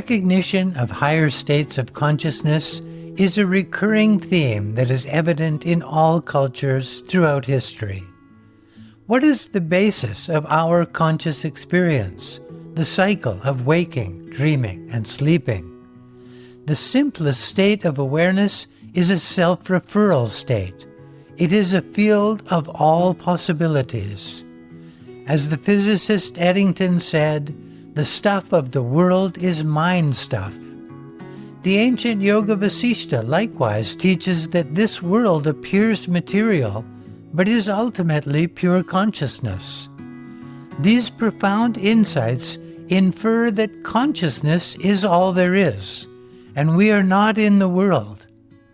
recognition of higher states of consciousness is a recurring theme that is evident in all cultures throughout history. What is the basis of our conscious experience? The cycle of waking, dreaming, and sleeping. The simplest state of awareness is a self-referral state. It is a field of all possibilities. As the physicist Eddington said, the stuff of the world is mind stuff. The ancient Yoga Vasishta likewise teaches that this world appears material, but is ultimately pure consciousness. These profound insights infer that consciousness is all there is, and we are not in the world.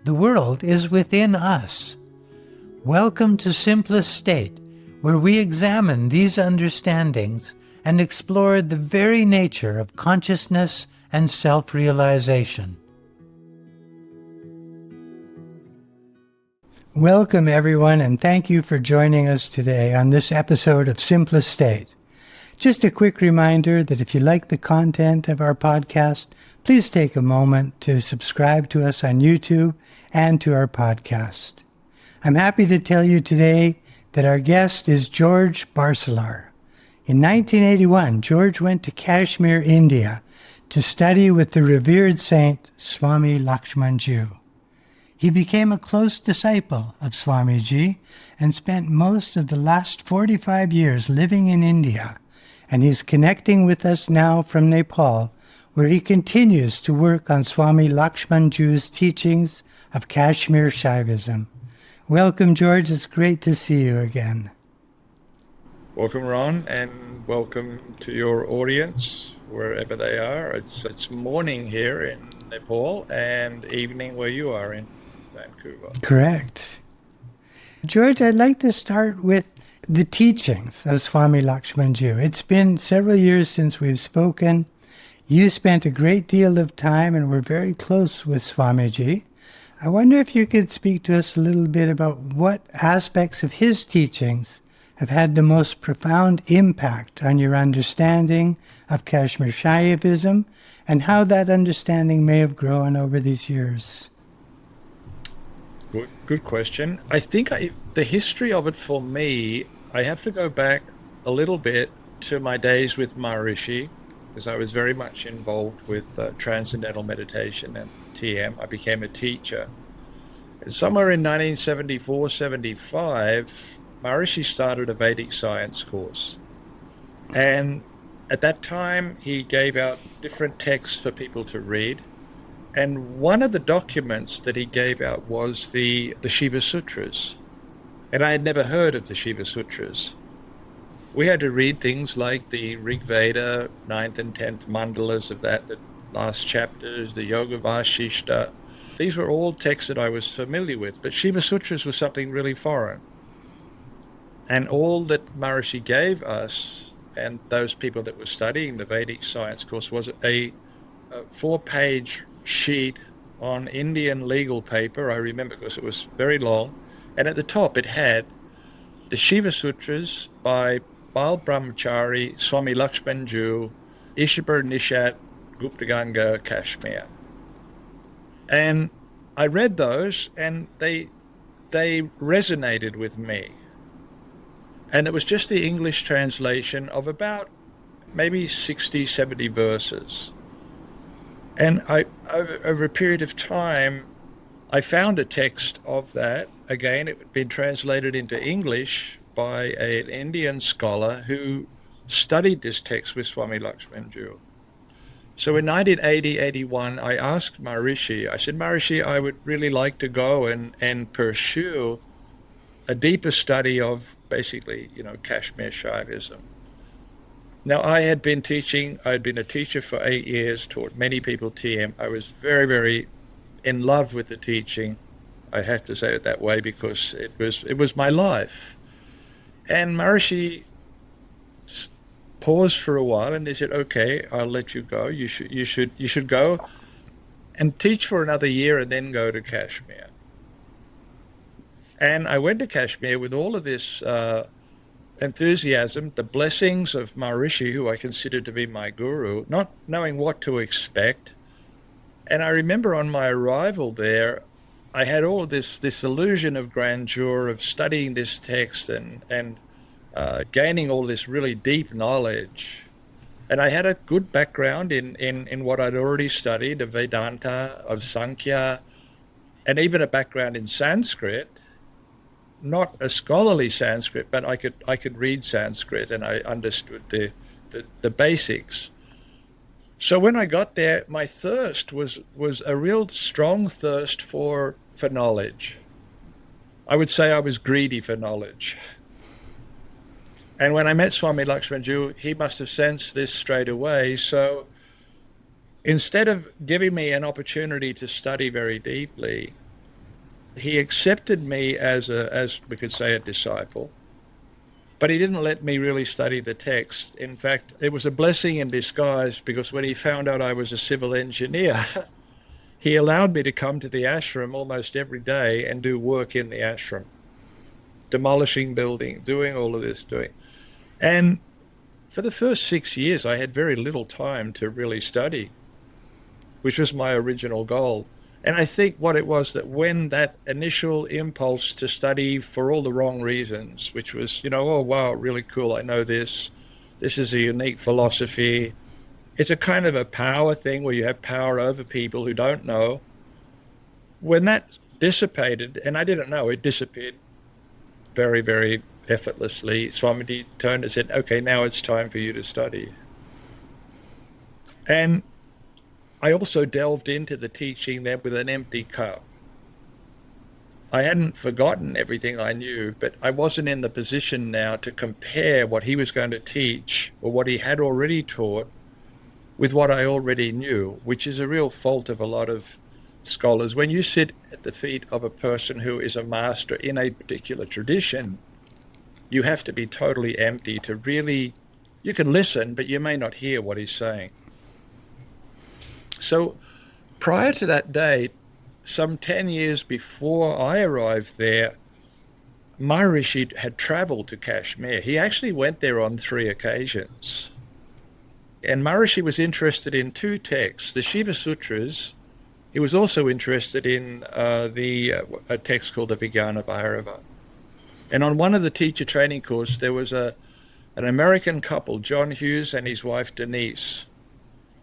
The world is within us. Welcome to Simplest State, where we examine these understandings and explore the very nature of consciousness and self-realization. Welcome everyone, and thank you for joining us today on this episode of Simplest State. Just a quick reminder that if you like the content of our podcast, please take a moment to subscribe to us on YouTube and to our podcast. I'm happy to tell you today that our guest is George Barselaar. In 1981, George went to Kashmir, India, to study with the revered saint Swami Lakshmanjoo. He became a close disciple of Swamiji and spent most of the last 45 years living in India, and he's connecting with us now from Nepal, where he continues to work on Swami Lakshmanjoo's teachings of Kashmir Shaivism. Welcome, George. It's great to see you again. Welcome, Ron, and welcome to your audience, wherever they are. It's morning here in Nepal and evening where you are in Vancouver. Correct. George, I'd like to start with the teachings of Swami Lakshmanjoo. It's been several years since we've spoken. You spent a great deal of time and were very close with Swamiji. I wonder if you could speak to us a little bit about what aspects of his teachings have had the most profound impact on your understanding of Kashmir Shaivism and how that understanding may have grown over these years. Good question. I think the history of it for me, I have to go back a little bit to my days with Maharishi, because I was very much involved with transcendental meditation and TM. I became a teacher. And somewhere in 1974-75, Maharishi started a Vedic science course. And at that time, he gave out different texts for people to read. And one of the documents that he gave out was the Shiva Sutras. And I had never heard of the Shiva Sutras. We had to read things like the Rig Veda, 9th and 10th mandalas of that, the last chapters, the Yoga Vasishta. These were all texts that I was familiar with, but Shiva Sutras was something really foreign. And all that Maharishi gave us, and those people that were studying the Vedic science course, was a 4-page sheet on Indian legal paper. I remember because it was very long. And at the top it had the Shiva Sutras by Bal Brahmachari, Swami Lakshmanjoo, Ishbar Nishat, Gupta Ganga, Kashmir. And I read those and they resonated with me. And it was just the English translation of about maybe 60, 70 verses. And over a period of time, I found a text of that. Again, it had been translated into English by an Indian scholar who studied this text with Swami Lakshmanjoo. So in 1980-81, I asked Maharishi, I said, Maharishi, I would really like to go and pursue a deeper study of basically, Kashmir Shaivism. Now, I had been a teacher for 8 years, taught many people TM. I was very, very in love with the teaching. I have to say it that way because it was my life. And Maharishi paused for a while and they said, okay, I'll let you go. You should go and teach for another year and then go to Kashmir. And I went to Kashmir with all of this enthusiasm, the blessings of Maharishi, who I considered to be my guru, not knowing what to expect. And I remember on my arrival there, I had all this illusion of grandeur of studying this text and gaining all this really deep knowledge. And I had a good background in what I'd already studied, of Vedanta, of Sankhya, and even a background in Sanskrit. Not a scholarly Sanskrit, but I could read Sanskrit and I understood the basics. So when I got there, my thirst was a real strong thirst for knowledge. I would say I was greedy for knowledge. And when I met Swami Lakshmanjoo, he must have sensed this straight away. So instead of giving me an opportunity to study very deeply, he accepted me as we could say, a disciple. But he didn't let me really study the text. In fact, it was a blessing in disguise, because when he found out I was a civil engineer, he allowed me to come to the ashram almost every day and do work in the ashram, demolishing buildings, doing all of this, And for the first 6 years, I had very little time to really study, which was my original goal. And I think what it was, that when that initial impulse to study for all the wrong reasons, which was, oh, wow, really cool, I know this is a unique philosophy. It's a kind of a power thing where you have power over people who don't know. When that dissipated, and I didn't know, it disappeared very, very effortlessly, Swamiji turned and said, okay, now it's time for you to study. And I also delved into the teaching there with an empty cup. I hadn't forgotten everything I knew, but I wasn't in the position now to compare what he was going to teach or what he had already taught with what I already knew, which is a real fault of a lot of scholars. When you sit at the feet of a person who is a master in a particular tradition, you have to be totally empty to really, you can listen, but you may not hear what he's saying. So prior to that date, some 10 years before I arrived there, Maharishi had traveled to Kashmir. He actually went there on 3 occasions. And Maharishi was interested in 2 texts, the Shiva Sutras. He was also interested in a text called the Vijnana Bhairava. And on one of the teacher training courses, there was an American couple, John Hughes and his wife Denise.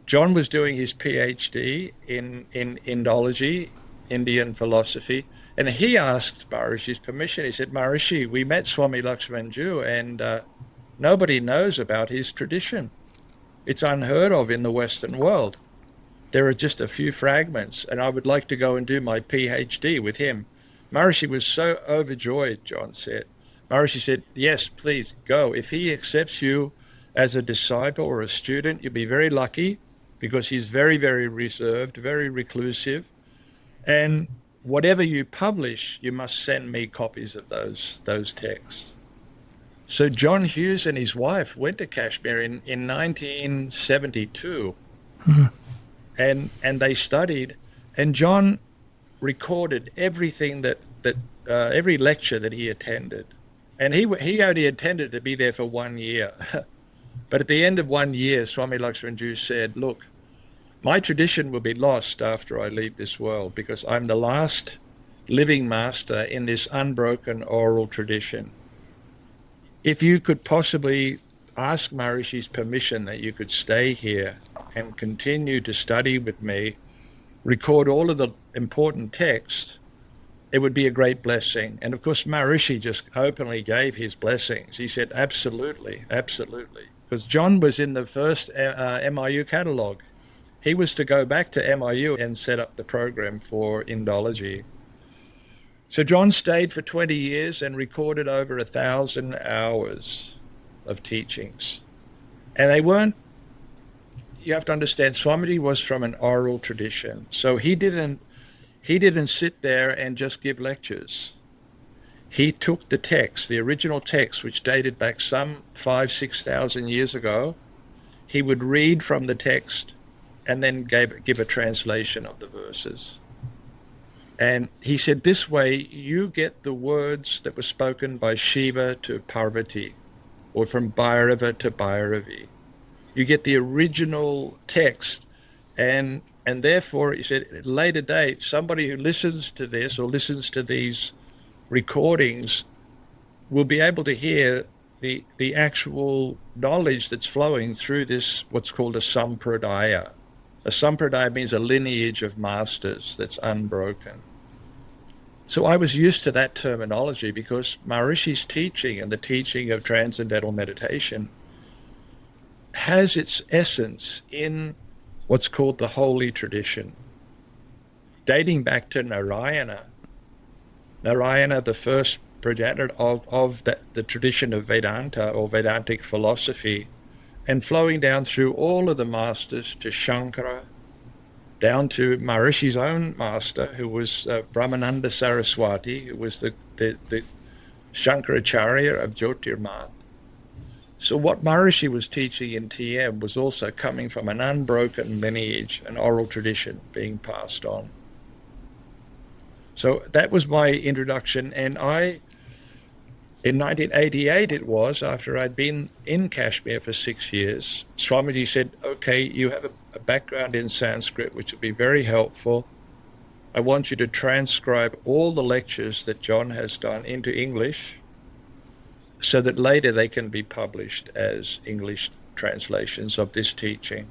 John was doing his PhD in Indology, Indian philosophy, and he asked Maharishi's permission. He said, Maharishi, we met Swami Lakshmanjoo and nobody knows about his tradition. It's unheard of in the Western world. There are just a few fragments, and I would like to go and do my PhD with him. Maharishi was so overjoyed, John said. Maharishi said, yes, please go. If he accepts you as a disciple or a student, you'll be very lucky, because he's very, very reserved, very reclusive. And whatever you publish, you must send me copies of those texts. So John Hughes and his wife went to Kashmir in 1972, and they studied, and John recorded everything that every lecture that he attended. And he only intended to be there for 1 year. But at the end of 1 year, Swami Lakshmanjoo said, look, my tradition will be lost after I leave this world, because I'm the last living master in this unbroken oral tradition. If you could possibly ask Maharishi's permission that you could stay here and continue to study with me, record all of the important texts, it would be a great blessing. And of course, Maharishi just openly gave his blessings. He said, absolutely, absolutely. Because John was in the first MIU catalogue. He was to go back to MIU and set up the program for Indology. So John stayed for 20 years and recorded over 1,000 hours of teachings. And they weren't, you have to understand, Swamiji was from an oral tradition. So he didn't sit there and just give lectures. He took the text, the original text, which dated back some 5,000-6,000 years ago. He would read from the text and then give a translation of the verses. And he said, this way you get the words that were spoken by Shiva to Parvati. or from Bhairava to Bhairavi. You get the original text, and therefore, he said, at a later date, somebody who listens to this or listens to these recordings will be able to hear the actual knowledge that's flowing through this, what's called a sampradaya. A sampradaya means a lineage of masters that's unbroken. So I was used to that terminology because Maharishi's teaching and the teaching of transcendental meditation has its essence in what's called the holy tradition, dating back to Narayana. Narayana, the first progenitor of the tradition of Vedanta or Vedantic philosophy, and flowing down through all of the masters to Shankara, down to Maharishi's own master, who was Brahmananda Saraswati, who was the Shankaracharya of Jyotirmath. So what Maharishi was teaching in TM was also coming from an unbroken lineage, an oral tradition being passed on. So that was my introduction, and in 1988 it was, after I'd been in Kashmir for 6 years, Swamiji said, okay, you have a background in Sanskrit, which will be very helpful. I want you to transcribe all the lectures that John has done into English so that later they can be published as English translations of this teaching.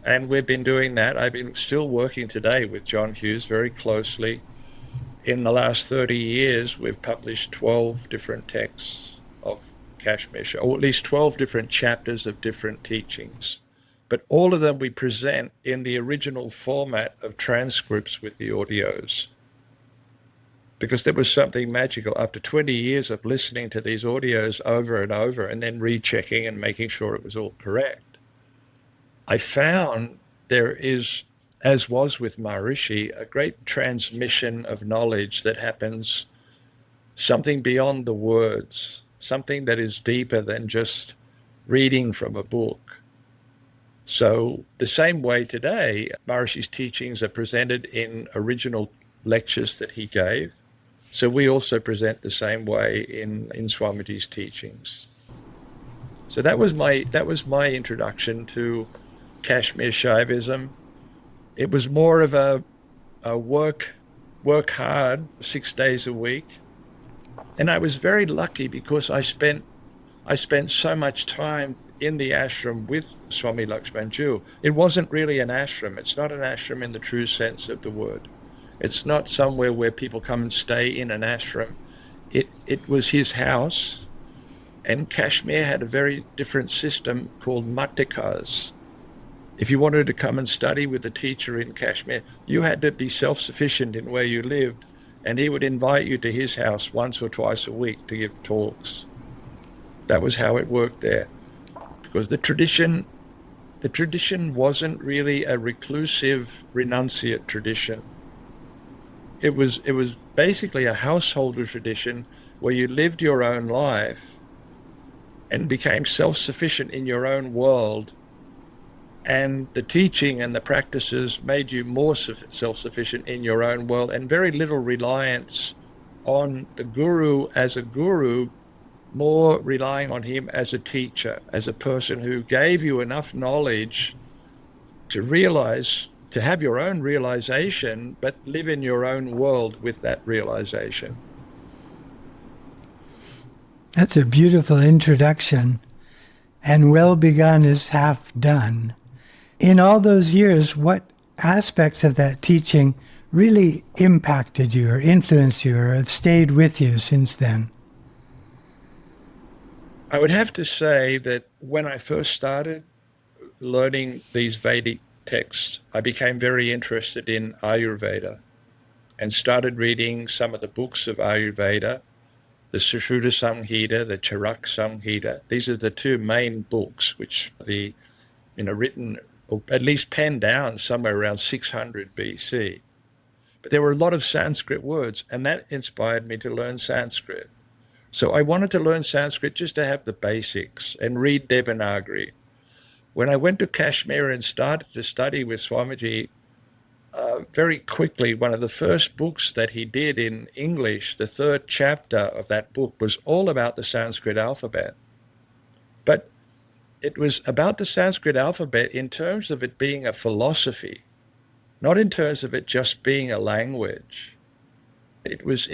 And we've been doing that. I've been still working today with John Hughes very closely. In the last 30 years, we've published 12 different texts of Kashmir, or at least 12 different chapters of different teachings. But all of them we present in the original format of transcripts with the audios. Because there was something magical. After 20 years of listening to these audios over and over and then rechecking and making sure it was all correct, I found there is, as was with Maharishi, a great transmission of knowledge that happens, something beyond the words, something that is deeper than just reading from a book. So the same way today, Maharishi's teachings are presented in original lectures that he gave. So we also present the same way in Swamiji's teachings. So that was my introduction to Kashmir Shaivism. It was more of a work hard 6 days a week. And I was very lucky because I spent so much time in the ashram with Swami Lakshmanjoo. It wasn't really an ashram. It's not an ashram in the true sense of the word. It's not somewhere where people come and stay in an ashram. It was his house, and Kashmir had a very different system called matikas. If you wanted to come and study with a teacher in Kashmir, you had to be self-sufficient in where you lived, and he would invite you to his house once or twice a week to give talks. That was how it worked there. Because the tradition wasn't really a reclusive renunciate tradition. It was basically a householder tradition where you lived your own life and became self-sufficient in your own world, and the teaching and the practices made you more self-sufficient in your own world, and very little reliance on the guru as a guru, more relying on him as a teacher, as a person who gave you enough knowledge to realize, to have your own realization, but live in your own world with that realization. That's a beautiful introduction, and well begun is half done. In all those years, what aspects of that teaching really impacted you or influenced you or have stayed with you since then? I would have to say that when I first started learning these Vedic texts, I became very interested in Ayurveda and started reading some of the books of Ayurveda, the Sushruta Samhita, the Charak Samhita. These are the two main books which written, or at least penned down somewhere around 600 BC. But there were a lot of Sanskrit words, and that inspired me to learn Sanskrit. So I wanted to learn Sanskrit just to have the basics and read Devanagari. When I went to Kashmir and started to study with Swamiji, very quickly, one of the first books that he did in English, the third chapter of that book, was all about the Sanskrit alphabet. But it was about the Sanskrit alphabet in terms of it being a philosophy, not in terms of it just being a language. It was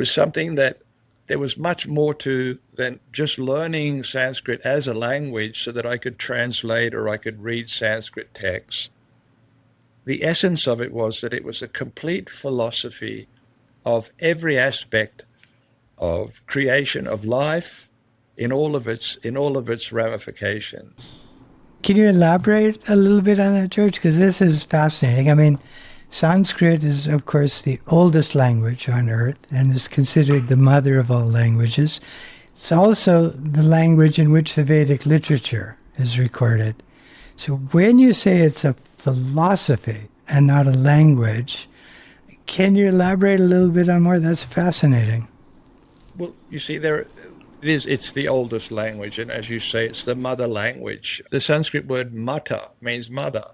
something that there was much more to than just learning Sanskrit as a language so that I could translate or I could read Sanskrit texts. The essence of it was that it was a complete philosophy of every aspect of creation of life in all of its ramifications. Can you elaborate a little bit on that, George? Because this is fascinating. I mean, Sanskrit is, of course, the oldest language on earth and is considered the mother of all languages. It's also the language in which the Vedic literature is recorded. So when you say it's a philosophy and not a language, can you elaborate a little bit on more? That's fascinating. Well, you see, it's the oldest language, and as you say, it's the mother language. The Sanskrit word mata means mother.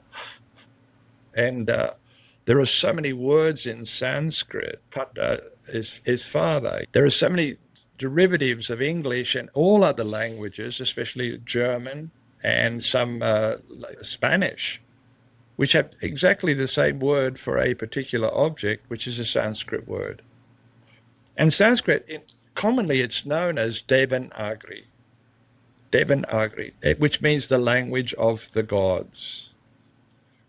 And there are so many words in Sanskrit. Pata is father. There are so many derivatives of English and all other languages, especially German and some Spanish, which have exactly the same word for a particular object, which is a Sanskrit word. And Sanskrit, commonly it's known as Devanagari, which means the language of the gods.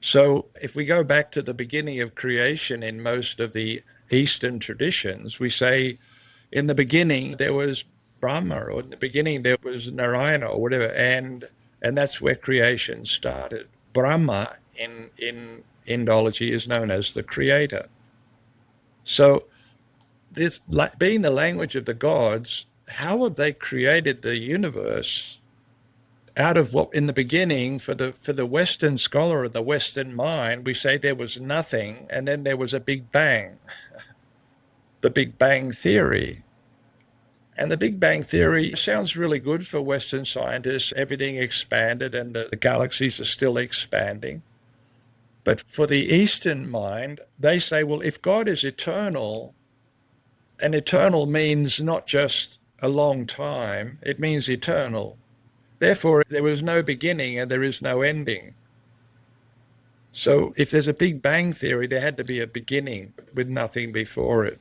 So if we go back to the beginning of creation in most of the Eastern traditions, we say in the beginning there was Brahma, or in the beginning there was Narayana, or whatever, and that's where creation started. Brahma in Indology is known as the creator. So this being the language of the gods, how have they created the universe out of what in the beginning for the Western scholar or the Western mind, we say there was nothing and then there was a Big Bang, the Big Bang theory. And the Big Bang theory sounds really good for Western scientists. Everything expanded and the galaxies are still expanding. But for the Eastern mind, they say, well, if God is eternal, and eternal means not just a long time, it means eternal. Therefore, there was no beginning and there is no ending. So if there's a Big Bang theory, there had to be a beginning with nothing before it.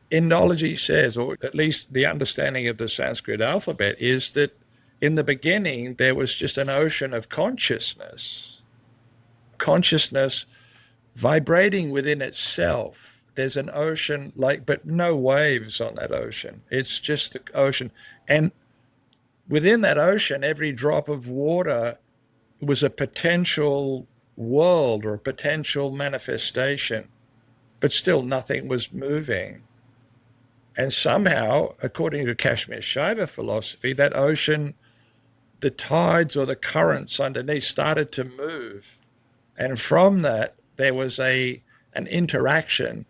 Indology says, or at least the understanding of the Sanskrit alphabet, is that in the beginning there was just an ocean of consciousness vibrating within itself. There's an ocean, but no waves on that ocean. It's just the ocean. And within that ocean, every drop of water was a potential world or a potential manifestation, but still nothing was moving. And somehow, according to Kashmir Shaiva philosophy, that ocean, the tides or the currents underneath started to move. And from that, there was an interaction.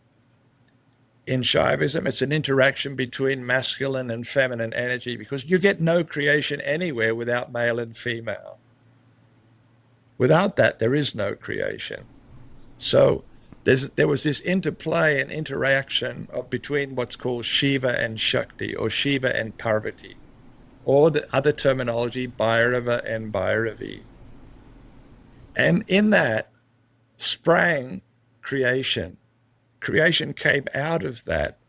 In Shaivism, it's an interaction between masculine and feminine energy, because you get no creation anywhere without male and female. Without that, there is no creation. So there was this interplay and interaction between what's called Shiva and Shakti, or Shiva and Parvati, or the other terminology, Bhairava and Bhairavi. And in that sprang creation. Creation came out of that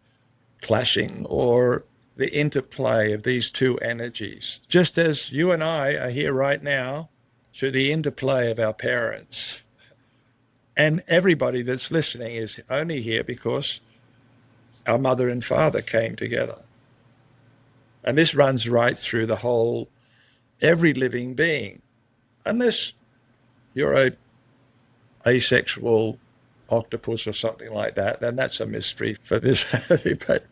clashing or the interplay of these two energies, just as you and I are here right now through the interplay of our parents. And everybody that's listening is only here because our mother and father came together. And this runs right through the whole, every living being, unless you're a asexual octopus or something like that, then that's a mystery for this. But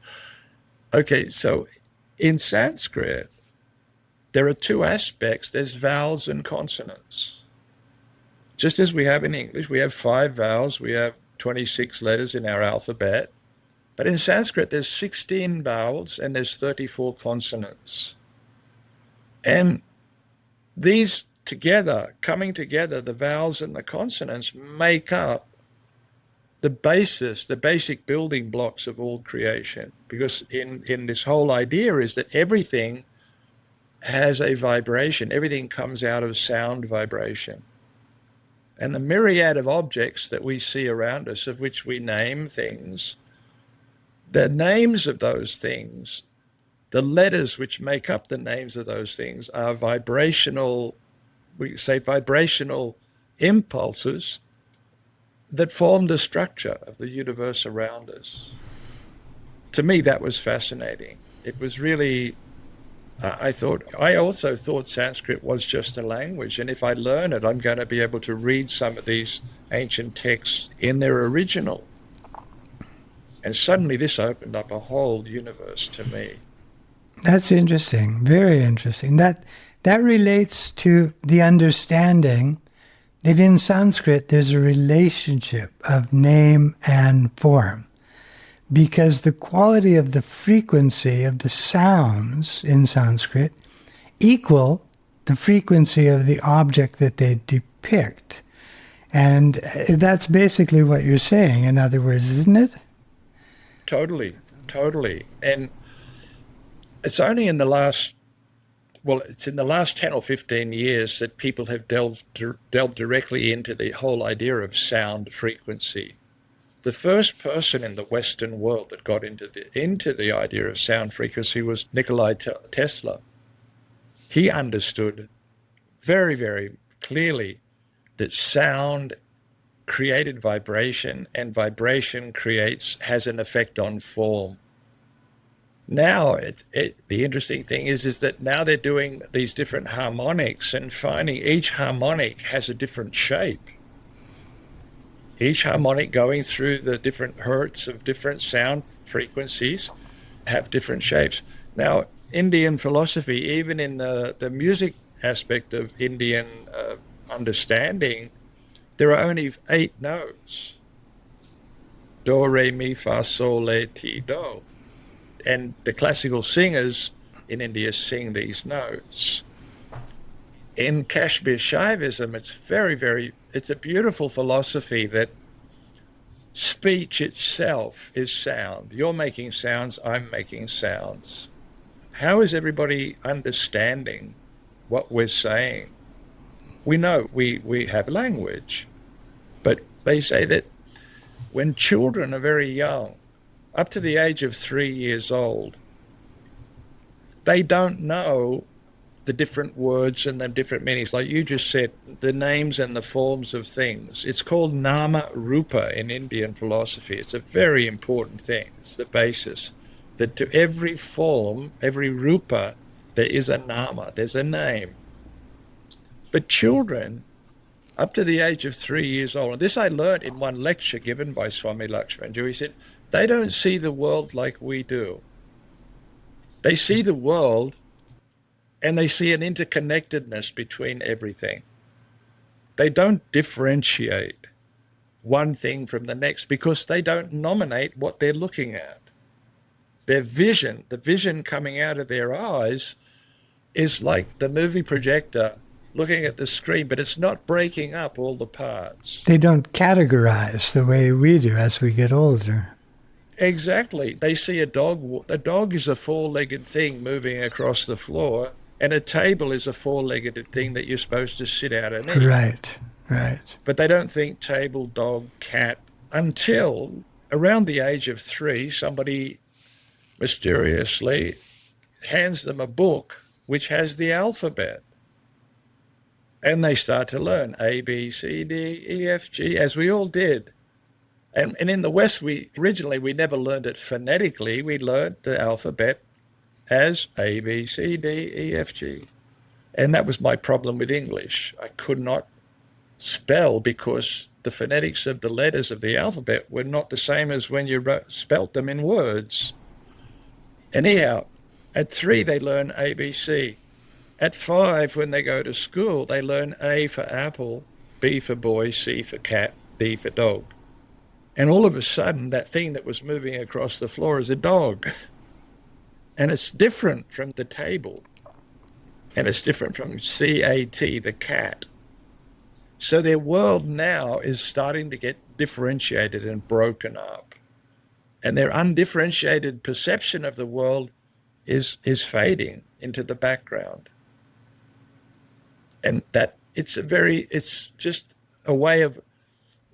okay, so in Sanskrit, there are two aspects. There's vowels and consonants. Just as we have in English, we have 5 vowels, we have 26 letters in our alphabet. But in Sanskrit, there's 16 vowels and there's 34 consonants. And these together, coming together, the vowels and the consonants make up the basis, the basic building blocks of all creation. Because in this whole idea is that everything has a vibration. Everything comes out of sound vibration. And the myriad of objects that we see around us, of which we name things, the names of those things, the letters which make up the names of those things are vibrational, we say vibrational impulses that form the structure of the universe around us. To me, that was fascinating. It was really, I also thought Sanskrit was just a language. And if I learn it, I'm going to be able to read some of these ancient texts in their original. And suddenly this opened up a whole universe to me. That's interesting. Very interesting. That relates to the understanding that in Sanskrit there's a relationship of name and form, because the quality of the frequency of the sounds in Sanskrit equal the frequency of the object that they depict. And that's basically what you're saying, in other words, isn't it? Totally, totally. And it's only in the last, it's in the last 10 or 15 years that people have delved directly into the whole idea of sound frequency. The first person in the Western world that got into the idea of sound frequency was Nikola Tesla. He understood very, very clearly that sound created vibration, and vibration has an effect on form. Now, the interesting thing is that now they're doing these different harmonics and finding each harmonic has a different shape. Each harmonic going through the different hertz of different sound frequencies have different shapes. Now, Indian philosophy, even in the music aspect of Indian understanding, there are only 8 notes. Do, re, mi, fa, sol, la, ti, do. And the classical singers in India sing these notes. In Kashmir Shaivism, it's a beautiful philosophy that speech itself is sound. You're making sounds, I'm making sounds. How is everybody understanding what we're saying? We know we have language, but they say that when children are very young, up to the age of 3 years old, they don't know the different words and the different meanings. Like you just said, the names and the forms of things. It's called nama rupa in Indian philosophy. It's a very important thing. It's the basis. That to every form, every rupa, there is a nama, there's a name. But children, up to the age of 3 years old, and this I learned in one lecture given by Swami Lakshmanjoo, he said, they don't see the world like we do. They see the world and they see an interconnectedness between everything. They don't differentiate one thing from the next because they don't nominate what they're looking at. Their vision, the vision coming out of their eyes, is like the movie projector looking at the screen, but it's not breaking up all the parts. They don't categorize the way we do as we get older. Exactly. They see a dog. A dog is a four-legged thing moving across the floor, and a table is a four-legged thing that you're supposed to sit out and eat. Right, right. But they don't think table, dog, cat, until around the age of 3, somebody mysteriously hands them a book which has the alphabet. And they start to learn A, B, C, D, E, F, G, as we all did. And in the West, we never learned it phonetically. We learned the alphabet as A, B, C, D, E, F, G. And that was my problem with English. I could not spell because the phonetics of the letters of the alphabet were not the same as when you spelt them in words. Anyhow, at 3, they learn ABC. At 5, when they go to school, they learn A for apple, B for boy, C for cat, D for dog. And all of a sudden, that thing that was moving across the floor is a dog. And it's different from the table. And it's different from CAT, the cat. So their world now is starting to get differentiated and broken up. And their undifferentiated perception of the world is fading into the background. And that it's just a way of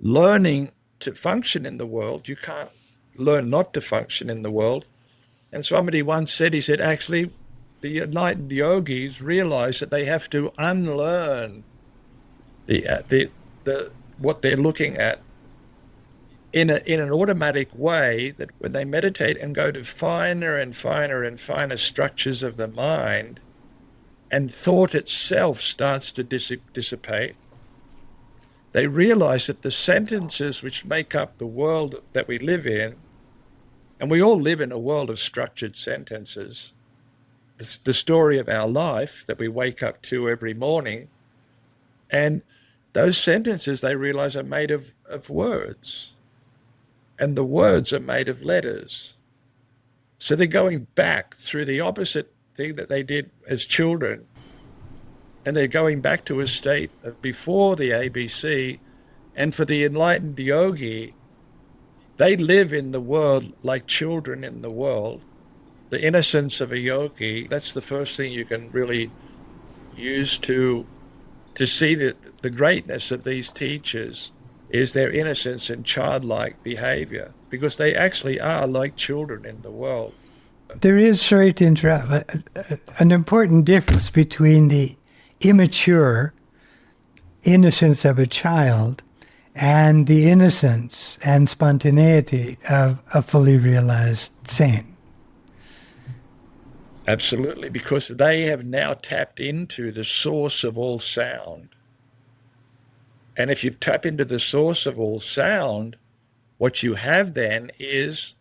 learning to function in the world. You can't learn not to function in the world. And somebody once said, he said, actually, the enlightened yogis realize that they have to unlearn the what they're looking at in an automatic way, that when they meditate and go to finer and finer and finer structures of the mind, and thought itself starts to dissipate, they realize that the sentences which make up the world that we live in, and we all live in a world of structured sentences, the story of our life that we wake up to every morning, and those sentences, they realize, are made of words, and the words are made of letters. So they're going back through the opposite thing that they did as children, and they're going back to a state of before the ABC. And for the enlightened yogi, they live in the world like children in the world. The innocence of a yogi, that's the first thing you can really use to see the greatness of these teachers, is their innocence and childlike behavior, because they actually are like children in the world. There is, sorry to interrupt, an important difference between the immature innocence of a child and the innocence and spontaneity of a fully realized saint. Absolutely, because they have now tapped into the source of all sound. And if you tap into the source of all sound, what you have then is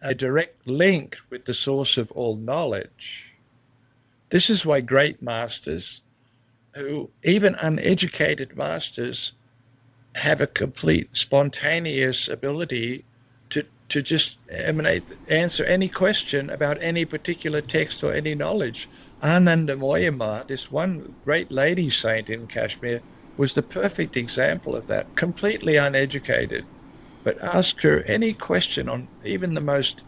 a direct link with the source of all knowledge. This is why great masters, who even uneducated masters, have a complete spontaneous ability to just answer any question about any particular text or any knowledge. Anandamoyama, this one great lady saint in Kashmir, was the perfect example of that, completely uneducated. But ask her any question on even the most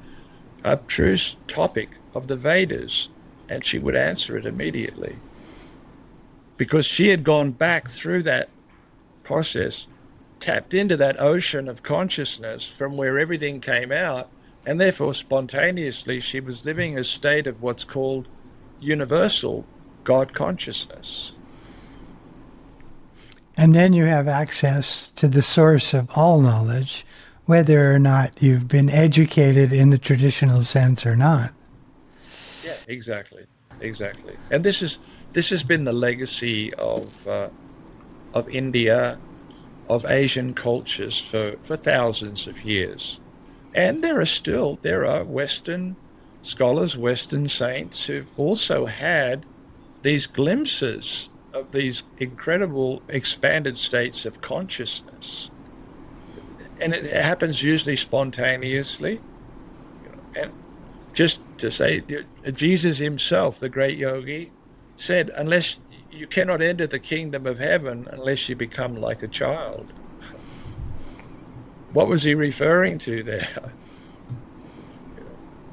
abstruse topic of the Vedas, and she would answer it immediately. Because she had gone back through that process, tapped into that ocean of consciousness from where everything came out, and therefore spontaneously she was living a state of what's called universal God consciousness. And then you have access to the source of all knowledge, whether or not you've been educated in the traditional sense or not. Yeah, exactly. And this has been the legacy of India, of Asian cultures for thousands of years. And there are Western scholars, Western saints, who've also had these glimpses of these incredible expanded states of consciousness. And it happens usually spontaneously. And just to say, Jesus himself, the great yogi, said, unless you cannot enter the kingdom of heaven unless you become like a child. What was he referring to there?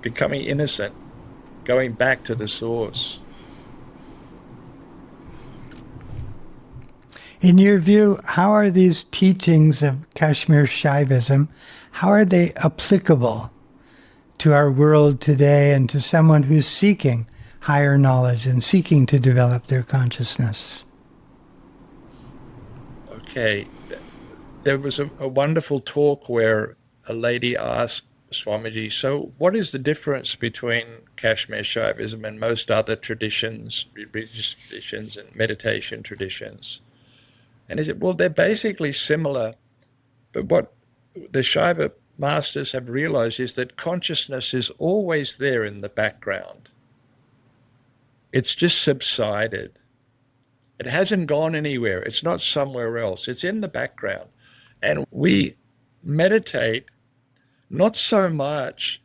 Becoming innocent, going back to the source. In your view, how are these teachings of Kashmir Shaivism, how are they applicable to our world today and to someone who's seeking higher knowledge and seeking to develop their consciousness? Okay. There was a wonderful talk where a lady asked Swamiji, so what is the difference between Kashmir Shaivism and most other traditions, religious traditions and meditation traditions? And he said, well, they're basically similar, but what the Shaiva masters have realized is that consciousness is always there in the background. It's just subsided. It hasn't gone anywhere. It's not somewhere else. It's in the background. And we meditate not so much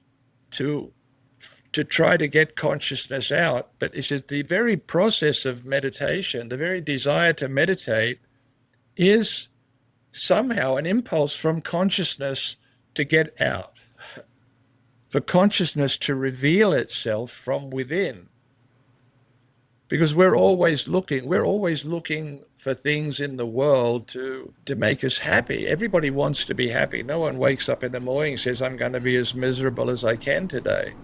to try to get consciousness out, but it's just the very process of meditation, the very desire to meditate, is somehow an impulse from consciousness to get out. for consciousness to reveal itself from within. Because we're always looking for things in the world to make us happy. Everybody wants to be happy. No one wakes up in the morning and says, I'm going to be as miserable as I can today.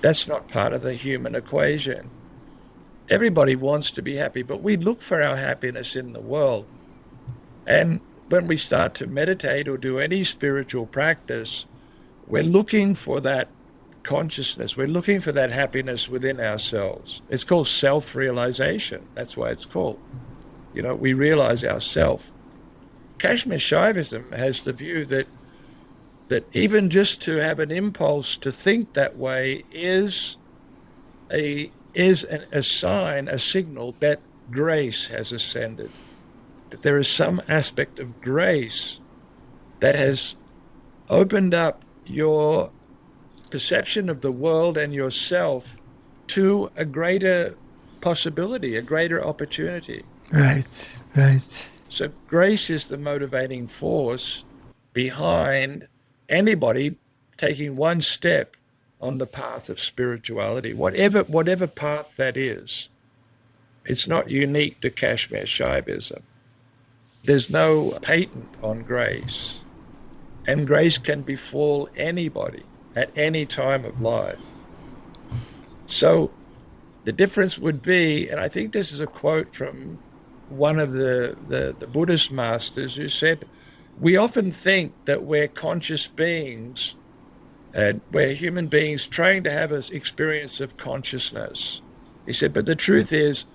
That's not part of the human equation. Everybody wants to be happy, but we look for our happiness in the world. And when we start to meditate or do any spiritual practice, we're looking for that consciousness. We're looking for that happiness within ourselves. It's called self-realization. That's why it's called. We realize ourself. Kashmir Shaivism has the view that even just to have an impulse to think that way is a sign, a signal that grace has ascended. That there is some aspect of grace that has opened up your perception of the world and yourself to a greater possibility, a greater opportunity. Right. So grace is the motivating force behind anybody taking one step on the path of spirituality, whatever path that is. It's not unique to Kashmir Shaivism. There's no patent on grace, and grace can befall anybody at any time of life. So the difference would be, and I think this is a quote from one of the Buddhist masters who said, we often think that we're conscious beings and we're human beings trying to have an experience of consciousness. He said, but the truth is,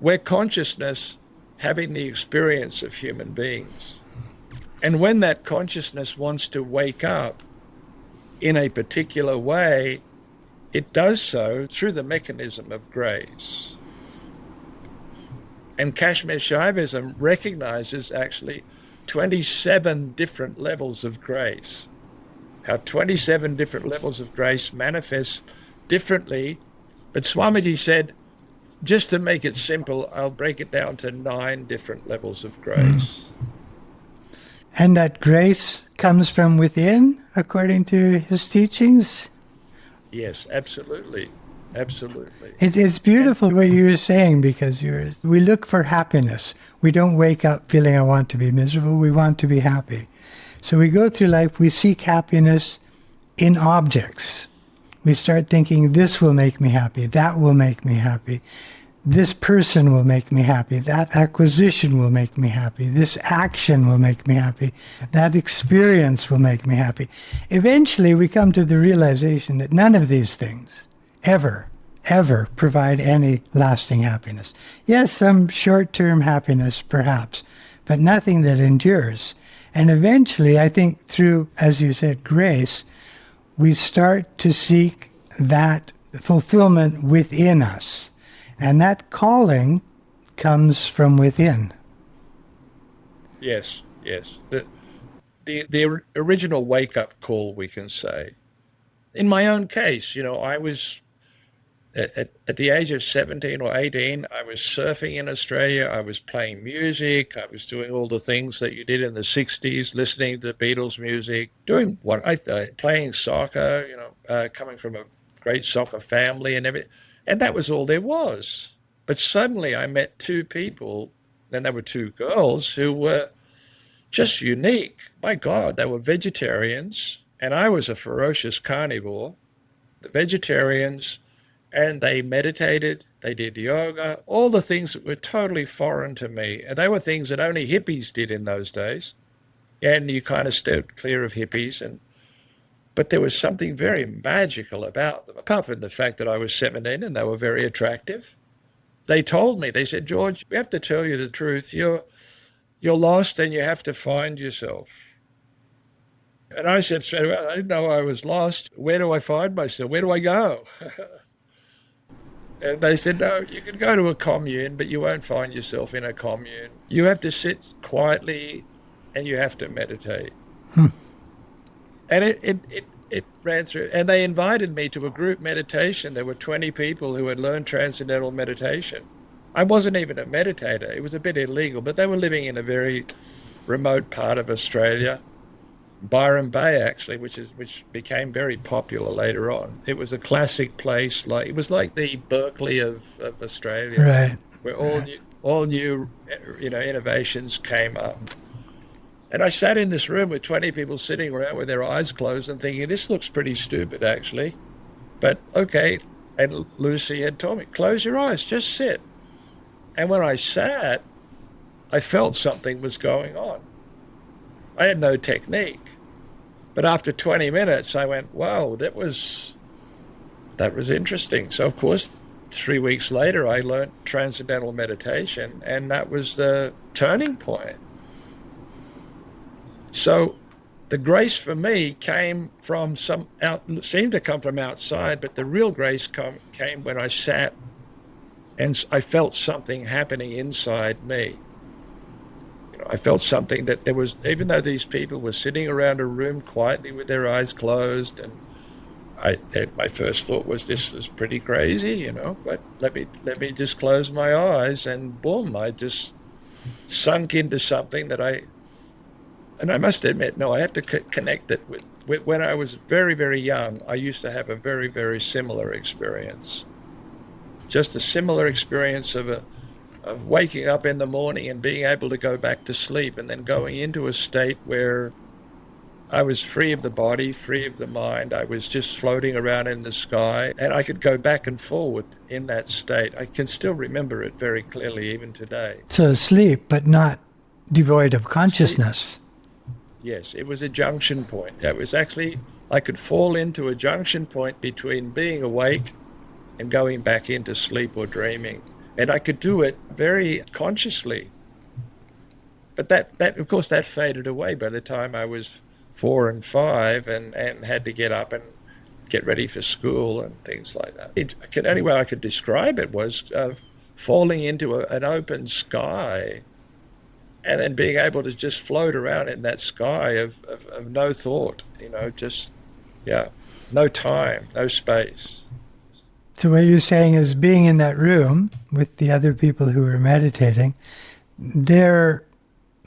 we're consciousness having the experience of human beings. And when that consciousness wants to wake up in a particular way, it does so through the mechanism of grace. And Kashmir Shaivism recognizes actually 27 different levels of grace. How 27 different levels of grace manifest differently. But Swamiji said, just to make it simple, I'll break it down to 9 different levels of grace. And that grace comes from within, according to his teachings? Yes, absolutely. Absolutely. It's beautiful what you were saying, because we look for happiness. We don't wake up feeling I want to be miserable. We want to be happy. So we go through life, we seek happiness in objects. We start thinking, this will make me happy, that will make me happy. This person will make me happy, that acquisition will make me happy, this action will make me happy, that experience will make me happy. Eventually we come to the realization that none of these things ever provide any lasting happiness. Yes, some short-term happiness perhaps, but nothing that endures. And eventually, I think through, as you said, grace, we start to seek that fulfillment within us. And that calling comes from within. Yes. The original wake-up call, we can say. In my own case, I was at the age of 17 or 18, I was surfing in Australia. I was playing music. I was doing all the things that you did in the 60s, listening to the Beatles music, doing what I thought, playing soccer, coming from a great soccer family and everything. And that was all there was. But suddenly I met 2 people, and they were 2 girls who were just unique. My God, they were vegetarians, and I was a ferocious carnivore. The vegetarians, and they meditated, they did yoga, all the things that were totally foreign to me. And they were things that only hippies did in those days. And you kind of steered clear of hippies. But there was something very magical about them, apart from the fact that I was 17 and they were very attractive. They told me, they said, George, we have to tell you the truth. You're lost and you have to find yourself. And I said straight away, I didn't know I was lost. Where do I find myself? Where do I go? And they said, no, you can go to a commune, but you won't find yourself in a commune. You have to sit quietly and you have to meditate. And it ran through. And they invited me to a group meditation. There were 20 people who had learned transcendental meditation. I wasn't even a meditator. It was a bit illegal, but they were living in a very remote part of Australia. Byron Bay, actually, which became very popular later on. It was a classic place, it was like the Berkeley of Australia, Right. where all new innovations came up. And I sat in this room with 20 people sitting around with their eyes closed and thinking, this looks pretty stupid, actually. But okay. And Lucy had told me, close your eyes, just sit. And when I sat, I felt something was going on. I had no technique. But after 20 minutes, I went, wow, that was interesting. So, of course, 3 weeks later, I learned transcendental meditation, and that was the turning point. So the grace for me came from seemed to come from outside, but the real grace came when I sat and I felt something happening inside me. I felt something that there was, even though these people were sitting around a room quietly with their eyes closed, and my first thought was, this is pretty crazy, but let me just close my eyes, and boom, I just sunk into something that and I must admit, no, I have to connect it with when I was very, very young, I used to have a very, very similar experience. Just a similar experience of waking up in the morning and being able to go back to sleep, and then going into a state where I was free of the body, free of the mind. I was just floating around in the sky, and I could go back and forward in that state. I can still remember it very clearly even today. So sleep, but not devoid of consciousness. Sleep. Yes, it was a junction point. That was actually, I could fall into a junction point between being awake and going back into sleep or dreaming. And I could do it very consciously. But that of course, that faded away by the time I was 4 and 5 and had to get up and get ready for school and things like that. The only way I could describe it was falling into an open sky, and then being able to just float around in that sky of no thought, no time, no space. So what you're saying is, being in that room with the other people who were meditating, their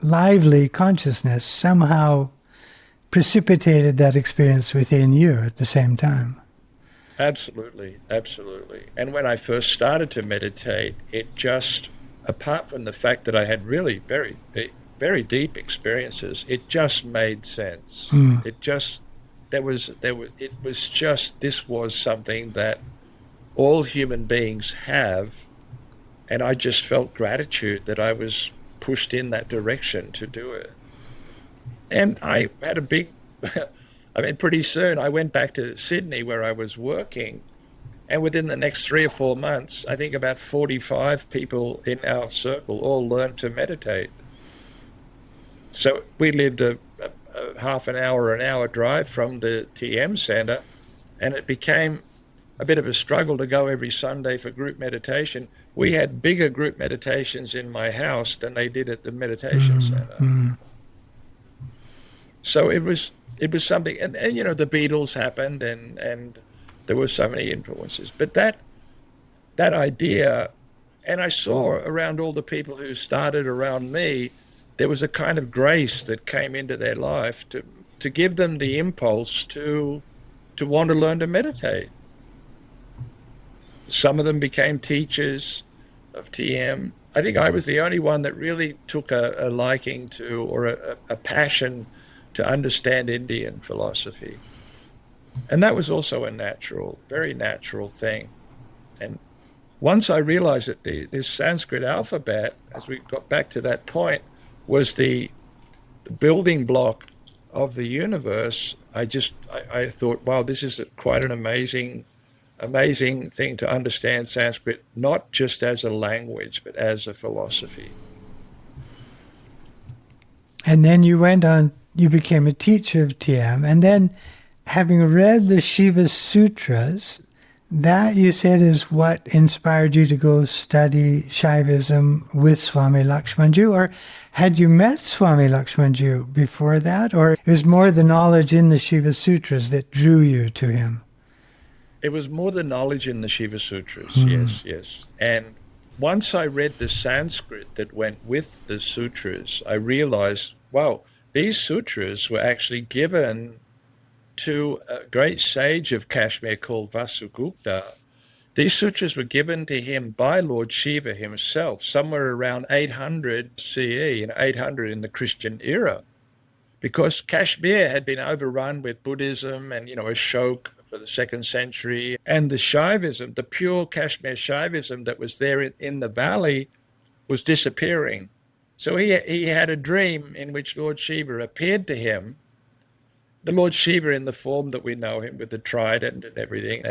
lively consciousness somehow precipitated that experience within you at the same time. Absolutely, absolutely. And when I first started to meditate, it just, apart from the fact that I had really very, very deep experiences, it just made sense. This was something that all human beings have, and I just felt gratitude that I was pushed in that direction to do it. And I had a big, pretty soon I went back to Sydney where I was working, and within the next 3 or 4 months, I think about 45 people in our circle all learned to meditate. So we lived a half an hour drive from the TM Centre, and it became a bit of a struggle to go every Sunday for group meditation. We had bigger group meditations in my house than they did at the meditation centre. So it was something, and the Beatles happened, and there were so many influences. But that idea, and I saw around all the people who started around me, there was a kind of grace that came into their life to give them the impulse to want to learn to meditate. Some of them became teachers of TM. I think I was the only one that really took a liking to, or a passion to understand Indian philosophy. And that was also a very natural thing. And once I realized that this Sanskrit alphabet, as we got back to that point, was the building block of the universe, I thought, wow, this is quite an amazing thing to understand Sanskrit, not just as a language, but as a philosophy. And then you went on, you became a teacher of TM, and then having read the Shiva Sutras, that you said is what inspired you to go study Shaivism with Swami Lakshmanjoo, or had you met Swami Lakshmanjoo before that, or it was more the knowledge in the Shiva Sutras that drew you to him? It was more the knowledge in the Shiva Sutras, yes. And once I read the Sanskrit that went with the sutras, I realized, wow, these sutras were actually given to a great sage of Kashmir called Vasugupta. These sutras were given to him by Lord Shiva himself, somewhere around 800 CE, 800 in the Christian era, because Kashmir had been overrun with Buddhism and, Ashoka for the 2nd century, and the Shaivism, the pure Kashmir Shaivism that was there in the valley, was disappearing. So he had a dream in which Lord Shiva appeared to him, the Lord Shiva in the form that we know him, with the trident and everything,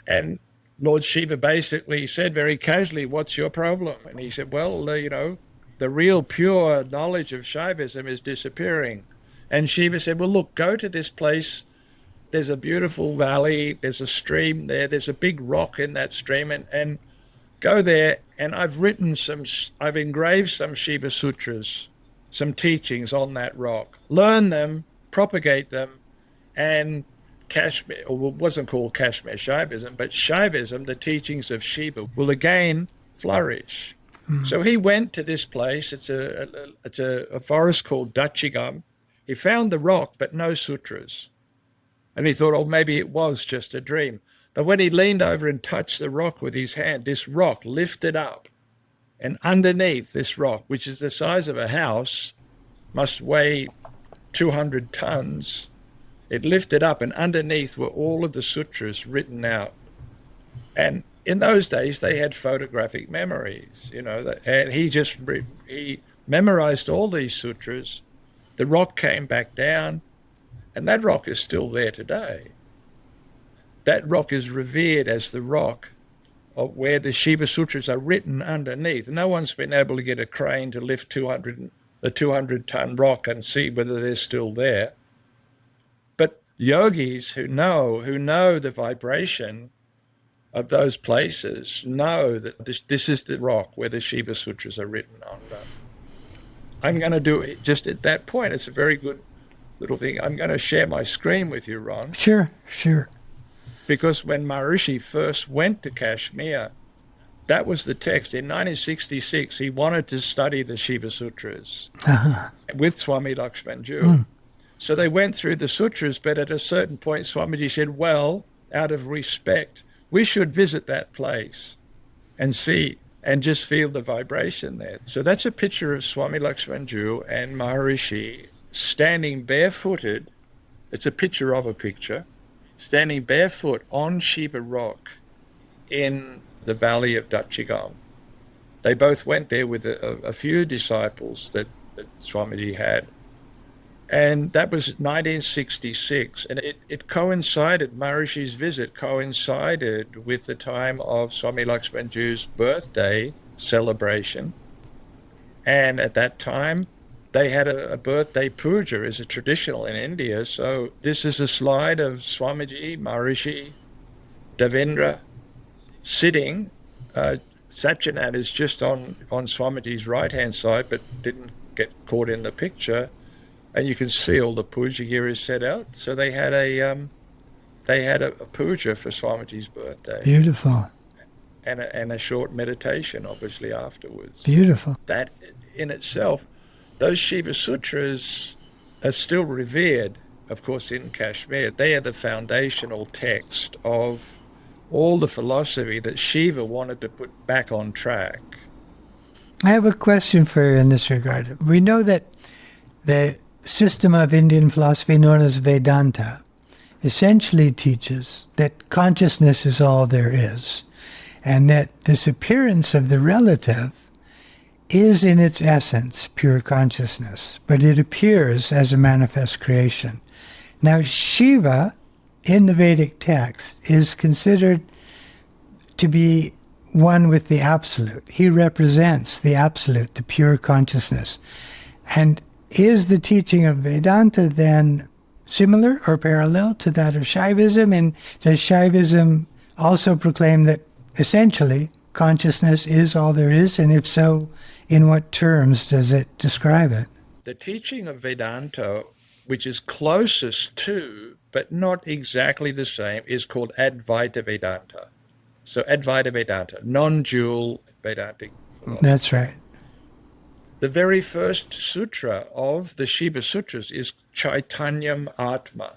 and Lord Shiva basically said very casually, "What's your problem?" And he said, "Well, the real pure knowledge of Shaivism is disappearing." And Shiva said, "Well, look, go to this place. There's a beautiful valley. There's a stream there. There's a big rock in that stream, and go there. And I've engraved some Shiva Sutras, some teachings on that rock. Learn them, propagate them, and Kashmir, or it wasn't called Kashmir Shaivism, but Shaivism, the teachings of Shiva, will again flourish." So he went to this place. It's a forest called Dachigam. He found the rock, but no sutras. And he thought, maybe it was just a dream. But when he leaned over and touched the rock with his hand, this rock lifted up. And underneath this rock, which is the size of a house, must weigh 200 tons, it lifted up, and underneath were all of the sutras written out. And in those days, they had photographic memories, and he memorized all these sutras. The rock came back down, and that rock is still there today. That rock is revered as the rock of where the Shiva Sutras are written underneath. No one's been able to get a crane to lift a 200-ton rock and see whether they're still there. But yogis who know the vibration of those places know that this is the rock where the Shiva Sutras are written on. I'm going to do it just at that point. It's a very good little thing. I'm going to share my screen with you, Ron. Sure. Because when Maharishi first went to Kashmir, that was the text. In 1966, he wanted to study the Shiva Sutras with Swami Lakshmanjoo. So they went through the sutras, but at a certain point, Swamiji said, well, out of respect, we should visit that place and see and just feel the vibration there. So that's a picture of Swami Lakshmanjoo and Maharishi standing barefooted. It's a picture of a picture, standing barefoot on Shiva Rock in the valley of Dachigam. They both went there with a few disciples that Swamiji had. And that was 1966. And it coincided, Maharishi's visit coincided with the time of Swami Lakshmanjoo's birthday celebration. And at that time, they had a birthday puja as a traditional in India. So this is a slide of Swamiji, Maharishi, Devendra sitting. Satyanat is just on Swamiji's right-hand side, but didn't get caught in the picture. And you can see all the puja gear is set out. So they had a puja for Swamiji's birthday. Beautiful. And a short meditation, obviously, afterwards. Beautiful. That in itself, those Shiva Sutras are still revered, of course, in Kashmir. They are the foundational text of all the philosophy that Shiva wanted to put back on track. I have a question for you in this regard. We know that the system of Indian philosophy known as Vedanta essentially teaches that consciousness is all there is, and that this appearance of the relative is in its essence pure consciousness, but it appears as a manifest creation. Now, Shiva, in the Vedic text, is considered to be one with the Absolute. He represents the Absolute, the pure consciousness. And is the teaching of Vedanta then similar or parallel to that of Shaivism? And does Shaivism also proclaim that essentially consciousness is all there is? And if so, in what terms does it describe it? The teaching of Vedanta, which is closest to, but not exactly the same, is called Advaita Vedanta. So Advaita Vedanta, non-dual Vedantic philosophy. That's right. The very first sutra of the Shiva Sutras is Chaitanyam Atma.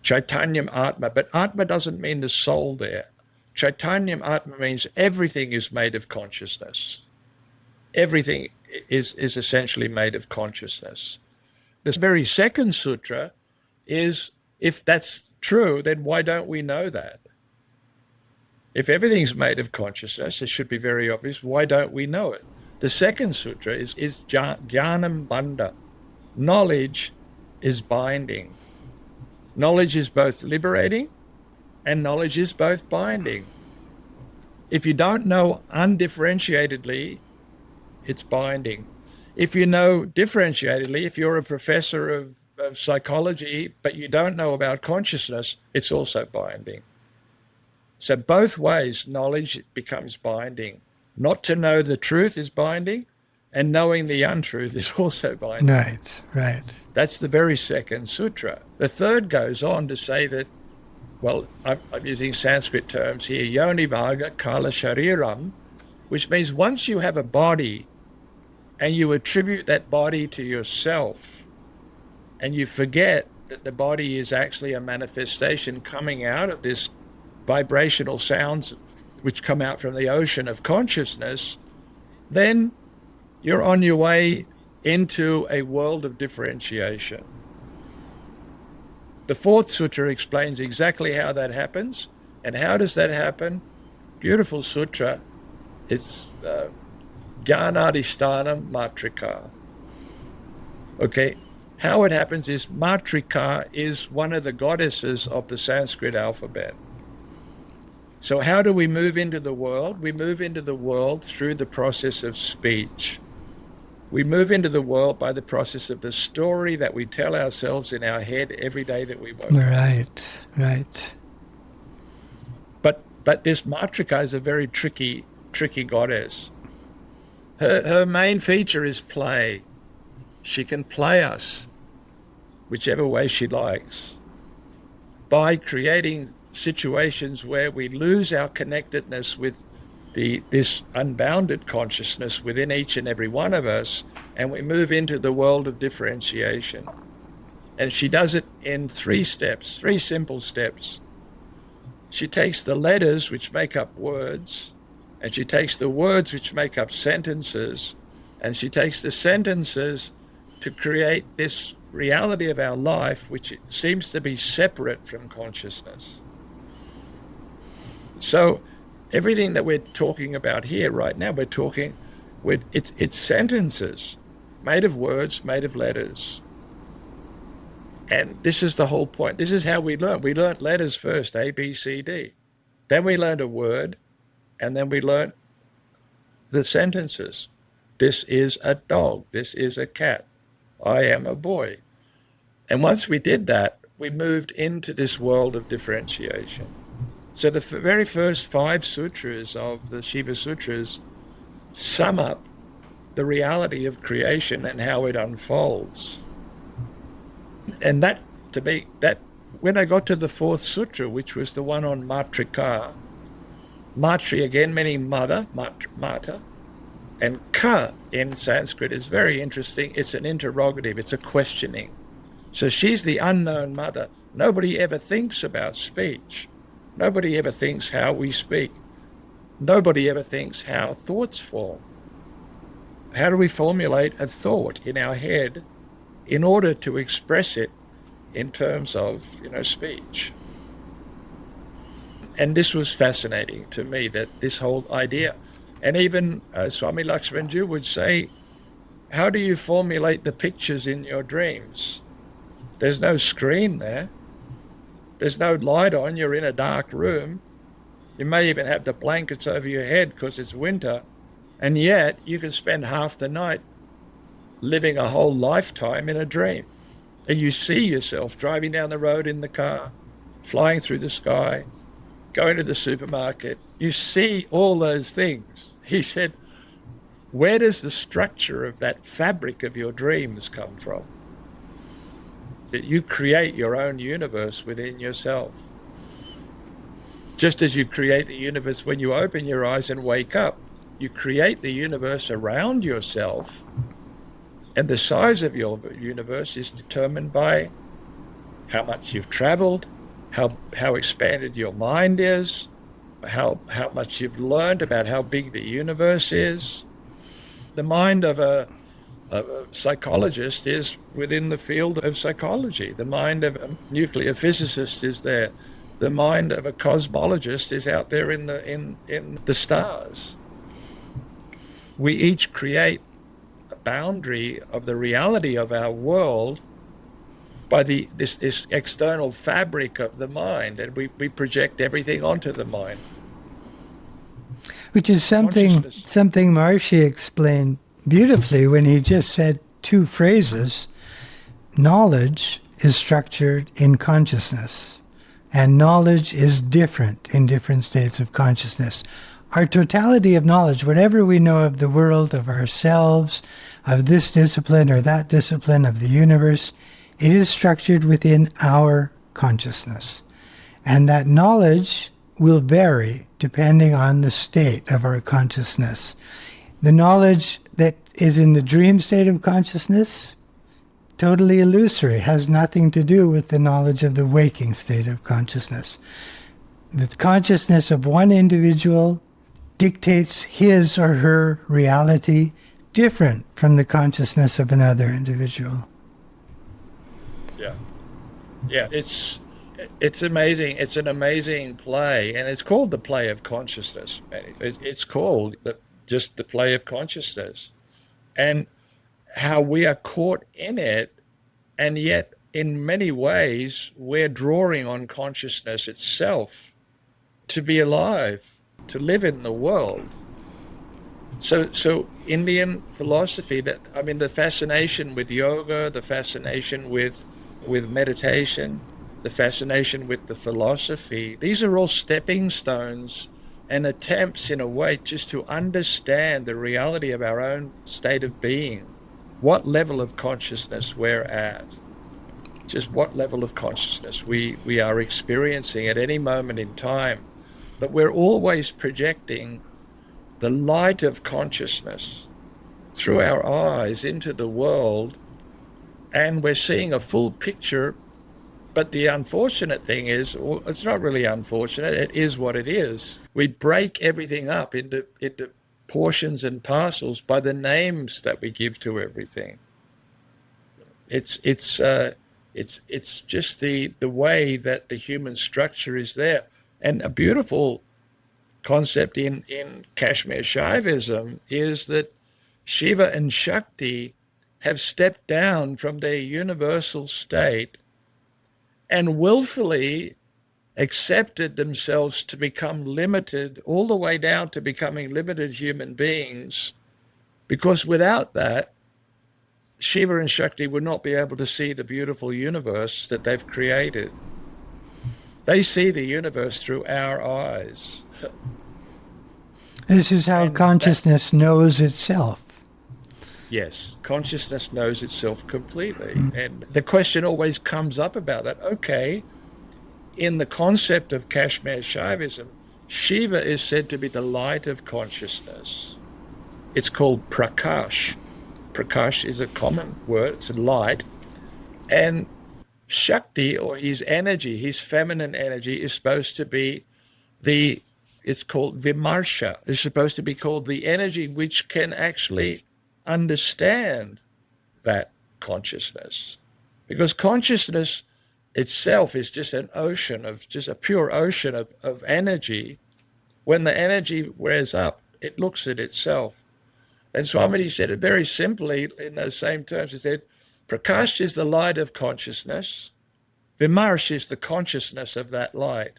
Chaitanyam Atma, but Atma doesn't mean the soul there. Chaitanyam Atma means everything is made of consciousness. Everything is essentially made of consciousness. The very second sutra is, if that's true, then why don't we know that? If everything's made of consciousness, it should be very obvious. Why don't we know it? The second sutra is Jnanam Bandha. Knowledge is binding. Knowledge is both liberating and knowledge is both binding. If you don't know undifferentiatedly, it's binding. If you know differentiatedly, if you're a professor of psychology, but you don't know about consciousness, it's also binding. So both ways, knowledge becomes binding. Not to know the truth is binding, and knowing the untruth is also binding. Right, right. That's the very second sutra. The third goes on to say that, well, I'm using Sanskrit terms here, yoni vaga kala shariram, which means once you have a body and you attribute that body to yourself, and you forget that the body is actually a manifestation coming out of this vibrational sounds which come out from the ocean of consciousness, then you're on your way into a world of differentiation. The fourth sutra explains exactly how that happens. And how does that happen? Beautiful sutra. It's Jnanadhishtanam Matrika. Okay, how it happens is Matrika is one of the goddesses of the Sanskrit alphabet. So how do we move into the world? We move into the world through the process of speech. We move into the world by the process of the story that we tell ourselves in our head every day that we wake up. Right, right. But this Matrika is a very tricky goddess. Her main feature is play. She can play us whichever way she likes by creating situations where we lose our connectedness with this unbounded consciousness within each and every one of us, and we move into the world of differentiation. And she does it in 3 steps, 3 simple steps. She takes the letters which make up words, and she takes the words which make up sentences, and she takes the sentences to create this reality of our life which seems to be separate from consciousness. So everything that we're talking about here right now, it's sentences made of words, made of letters. And this is the whole point. This is how we learn. We learned letters first, A, B, C, D. Then we learned a word, and then we learned the sentences. This is a dog. This is a cat. I am a boy. And once we did that, we moved into this world of differentiation. So the very first 5 sutras of the Shiva Sutras sum up the reality of creation and how it unfolds. And that, to me, when I got to the 4th sutra, which was the one on Matrika, Matri again meaning mother, Mata, and Ka in Sanskrit is very interesting. It's an interrogative, it's a questioning. So she's the unknown mother. Nobody ever thinks about speech. Nobody ever thinks how we speak. Nobody ever thinks how thoughts form. How do we formulate a thought in our head in order to express it in terms of, speech? And this was fascinating to me, that this whole idea. And even Swami Lakshmanjoo would say, how do you formulate the pictures in your dreams? There's no screen there. There's no light on. You're in a dark room. You may even have the blankets over your head because it's winter. And yet you can spend half the night living a whole lifetime in a dream. And you see yourself driving down the road in the car, flying through the sky, going to the supermarket. You see all those things. He said, where does the structure of that fabric of your dreams come from? That you create your own universe within yourself. Just as you create the universe when you open your eyes and wake up. You create the universe around yourself, and the size of your universe is determined by how much you've traveled, how expanded your mind is, how much you've learned about how big the universe is. The mind of a psychologist is within the field of psychology. The mind of a nuclear physicist is there. The mind of a cosmologist is out there in the stars. We each create a boundary of the reality of our world by this external fabric of the mind, and we project everything onto the mind. Which is something Maharishi explained beautifully when he just said two phrases. Knowledge is structured in consciousness, and knowledge is different in different states of consciousness. Our totality of knowledge, whatever we know of the world, of ourselves, of this discipline or that discipline, of the universe, it is structured within our consciousness. And that knowledge will vary depending on the state of our consciousness. The knowledge that is in the dream state of consciousness, totally illusory, has nothing to do with the knowledge of the waking state of consciousness. The consciousness of one individual dictates his or her reality different from the consciousness of another individual. Yeah, it's amazing. It's an amazing play, and it's called the play of consciousness. It's called just the play of consciousness, and how we are caught in it, and yet in many ways we're drawing on consciousness itself to be alive, to live in the world. So Indian philosophy, the fascination with yoga, the fascination with meditation, the fascination with the philosophy, these are all stepping stones and attempts in a way just to understand the reality of our own state of being, what level of consciousness we're at, just what level of consciousness we are experiencing at any moment in time. But we're always projecting the light of consciousness through our eyes into the world, and we're seeing a full picture. But the unfortunate thing is, well, it's not really unfortunate, it is what it is. We break everything up into portions and parcels by the names that we give to everything. It's just the way that the human structure is there. And a beautiful concept in Kashmir Shaivism is that Shiva and Shakti have stepped down from their universal state and willfully accepted themselves to become limited, all the way down to becoming limited human beings, because without that, Shiva and Shakti would not be able to see the beautiful universe that they've created. They see the universe through our eyes. This is how consciousness knows itself. Yes, consciousness knows itself completely. And the question always comes up about that. Okay, in the concept of Kashmir Shaivism, Shiva is said to be the light of consciousness. It's called Prakash. Prakash is a common word, it's a light. And Shakti, or his energy, his feminine energy, is supposed to be it's called Vimarsha. It's supposed to be called the energy which can actually understand that consciousness. Because consciousness itself is just an ocean just a pure ocean of energy. When the energy wears up, it looks at itself. And Swami said it very simply in those same terms. He said, Prakash is the light of consciousness. Vimarsh is the consciousness of that light.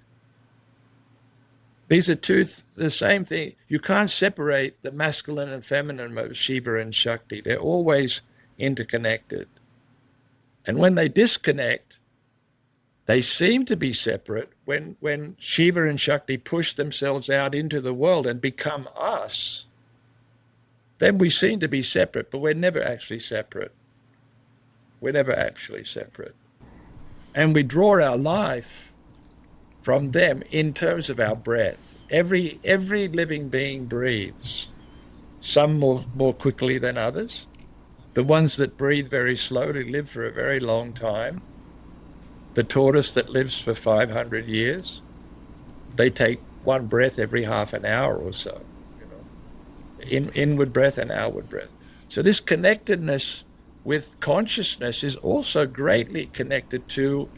These are the same thing. You can't separate the masculine and feminine of Shiva and Shakti. They're always interconnected. And when they disconnect, they seem to be separate. When Shiva and Shakti push themselves out into the world and become us, then we seem to be separate, but we're never actually separate. We're never actually separate. And we draw our life from them in terms of our breath. Every living being breathes. some more quickly than others. The ones that breathe very slowly live for a very long time. The tortoise that lives for 500 years, they take one breath every half an hour or so, inward breath and outward breath. So this connectedness with consciousness is also greatly connected to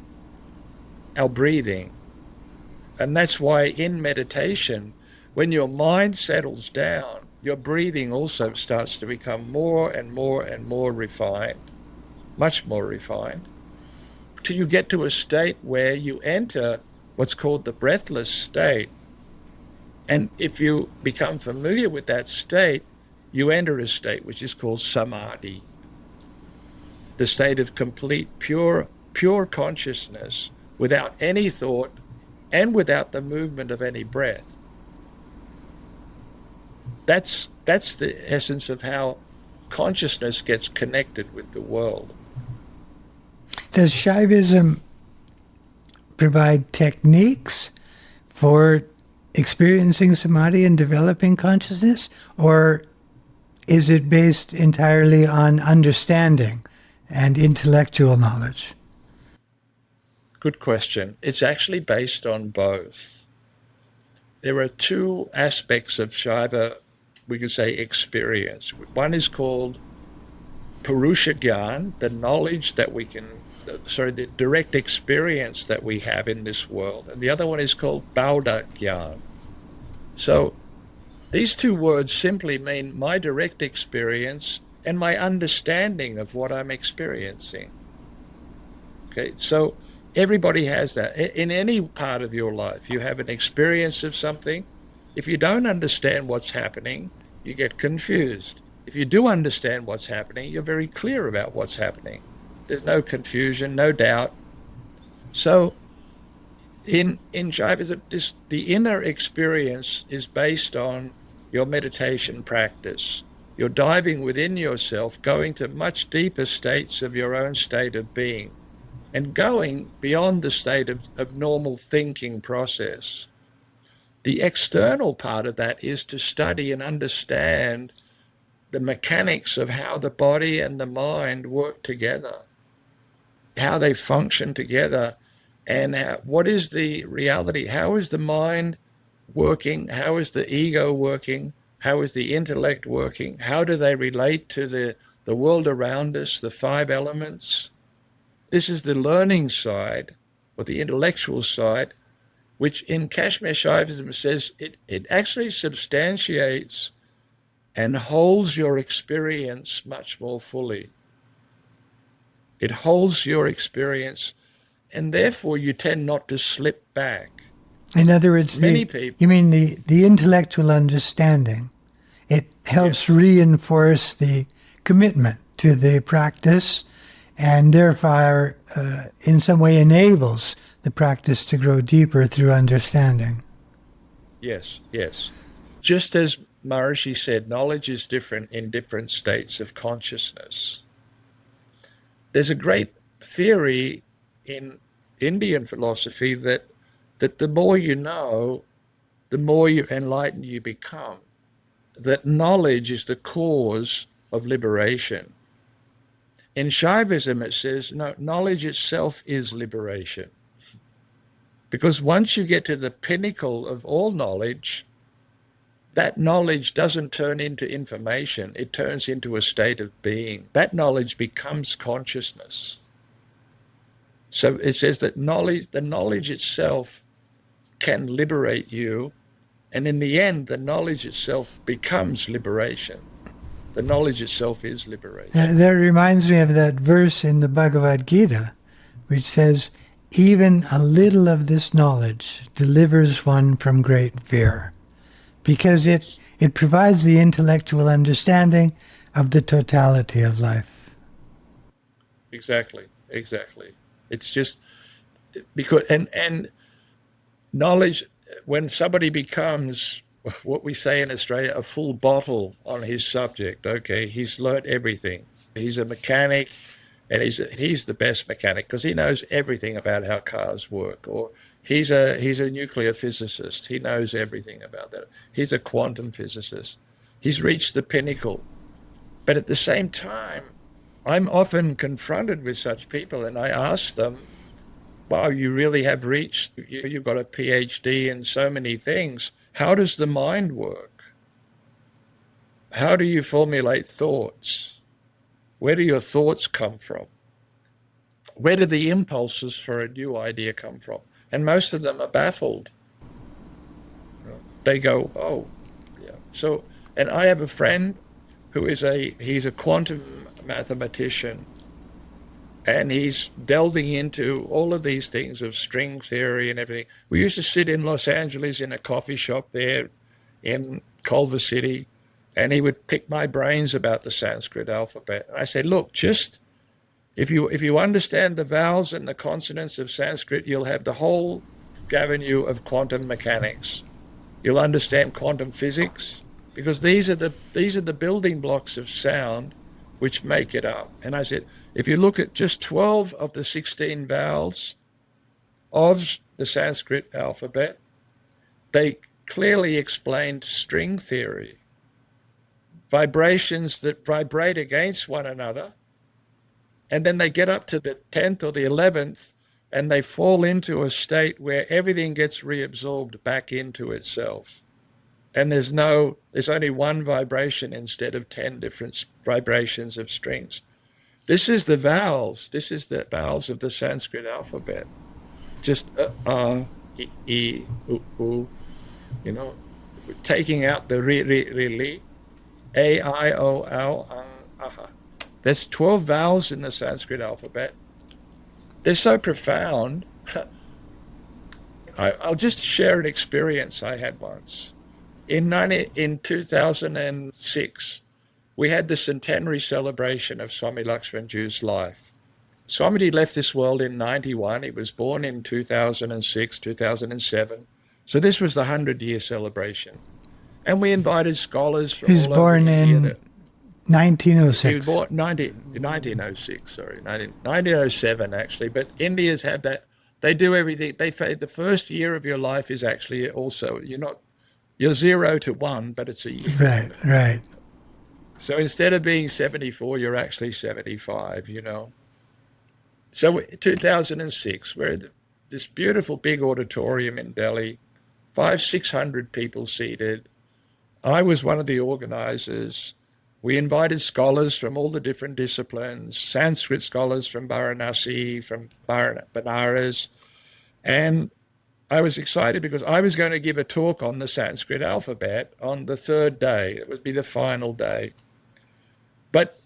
our breathing. And that's why in meditation, when your mind settles down, your breathing also starts to become more and more and more refined, much more refined, till you get to a state where you enter what's called the breathless state. And if you become familiar with that state, you enter a state which is called samadhi, the state of complete, pure consciousness, without any thought and without the movement of any breath. That's the essence of how consciousness gets connected with the world. Does Shaivism provide techniques for experiencing samadhi and developing consciousness, or is it based entirely on understanding and intellectual knowledge? Good question. It's actually based on both. There are two aspects of Shiva, we could say, experience. One is called Purusha Gyan, the knowledge that we can, the direct experience that we have in this world. And the other one is called Bauddha Gyan. So these two words simply mean my direct experience and my understanding of what I'm experiencing. Okay, so everybody has that. In any part of your life, you have an experience of something. If you don't understand what's happening, you get confused. If you do understand what's happening, you're very clear about what's happening. There's no confusion, no doubt. So in Shaivism, the inner experience is based on your meditation practice. You're diving within yourself, going to much deeper states of your own state of being, and going beyond the state of normal thinking process. The external part of that is to study and understand the mechanics of how the body and the mind work together, how they function together, and what is the reality? How is the mind working? How is the ego working? How is the intellect working? How do they relate to the world around us, the five elements? This is the learning side, or the intellectual side, which in Kashmir Shaivism says it actually substantiates and holds your experience much more fully. It holds your experience, and therefore you tend not to slip back. In other words, you mean the intellectual understanding. It helps reinforce the commitment to the practice, and therefore in some way enables the practice to grow deeper through understanding. Yes, yes. Just as Maharishi said, knowledge is different in different states of consciousness. There's a great theory in Indian philosophy that the more you know, the more enlightened you become. That knowledge is the cause of liberation. In Shaivism, it says, no, knowledge itself is liberation. Because once you get to the pinnacle of all knowledge, that knowledge doesn't turn into information. It turns into a state of being. That knowledge becomes consciousness. So it says that the knowledge itself can liberate you, and in the end, the knowledge itself becomes liberation. The knowledge itself is liberation. That reminds me of that verse in the Bhagavad Gita, which says, even a little of this knowledge delivers one from great fear, because it provides the intellectual understanding of the totality of life. Exactly. It's just because, and knowledge, when somebody becomes what we say in Australia, a full bottle on his subject, okay, he's learnt everything. He's a mechanic, and he's the best mechanic because he knows everything about how cars work. Or he's a nuclear physicist. He knows everything about that. He's a quantum physicist. He's reached the pinnacle. But at the same time, I'm often confronted with such people, and I ask them, wow, you really have reached, you've got a PhD in so many things. How does the mind work? How do you formulate thoughts? Where do your thoughts come from? Where do the impulses for a new idea come from? And most of them are baffled. They go, oh, yeah. So, and I have a friend who is he's a quantum mathematician, and he's delving into all of these things of string theory and everything. We used to sit in Los Angeles in a coffee shop there in Culver City, and he would pick my brains about the Sanskrit alphabet. And I said, look, just if you understand the vowels and the consonants of Sanskrit, you'll have the whole avenue of quantum mechanics. You'll understand quantum physics, because these are the building blocks of sound which make it up. And I said, if you look at just 12 of the 16 vowels of the Sanskrit alphabet, they clearly explained string theory, vibrations that vibrate against one another, and then they get up to the 10th or the 11th, and they fall into a state where everything gets reabsorbed back into itself. And there's only one vibration instead of 10 different vibrations of strings. This is the vowels. This is the vowels of the Sanskrit alphabet. Just e, u, taking out the ri, li, a, I, o, ow, aha. There's 12 vowels in the Sanskrit alphabet. They're so profound. I'll just share an experience I had once. In 2006, we had the centenary celebration of Swami Lakshmanjoo's life. Swamiji left this world in 91. He was born in 2006, 2007. So this was the 100-year celebration. And we invited scholars from all over India. He was born in 1906. He was born 1906, sorry, 1907 actually. But Indians have that. They do everything. The first year of your life is actually also, you're 0 to 1, but it's a year. Right. So instead of being 74, you're actually 75, So 2006, we're at this beautiful big auditorium in Delhi, 500-600 people seated. I was one of the organizers. We invited scholars from all the different disciplines, Sanskrit scholars from Varanasi, from Banaras, and I was excited because I was going to give a talk on the Sanskrit alphabet on the third day. It would be the final day. But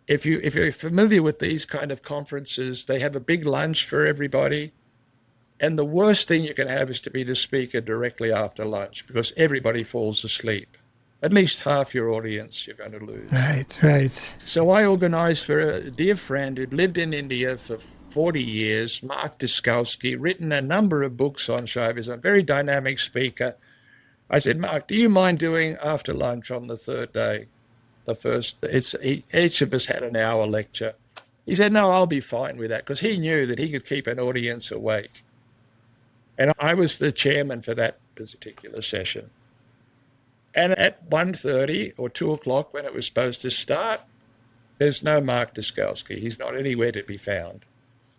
if you're familiar with these kind of conferences, they have a big lunch for everybody. And the worst thing you can have is to be the speaker directly after lunch, because everybody falls asleep. At least half your audience you're going to lose. Right. So I organized for a dear friend who'd lived in India for 40 years, Mark Dissolution, written a number of books on Shaivism, very dynamic speaker. I said, Mark, do you mind doing after lunch on the third day? Each of us had an hour lecture. He said, no, I'll be fine with that, because he knew that he could keep an audience awake. And I was the chairman for that particular session. And at 1:30 or 2 o'clock, when it was supposed to start, there's no Mark Dissolution. He's not anywhere to be found.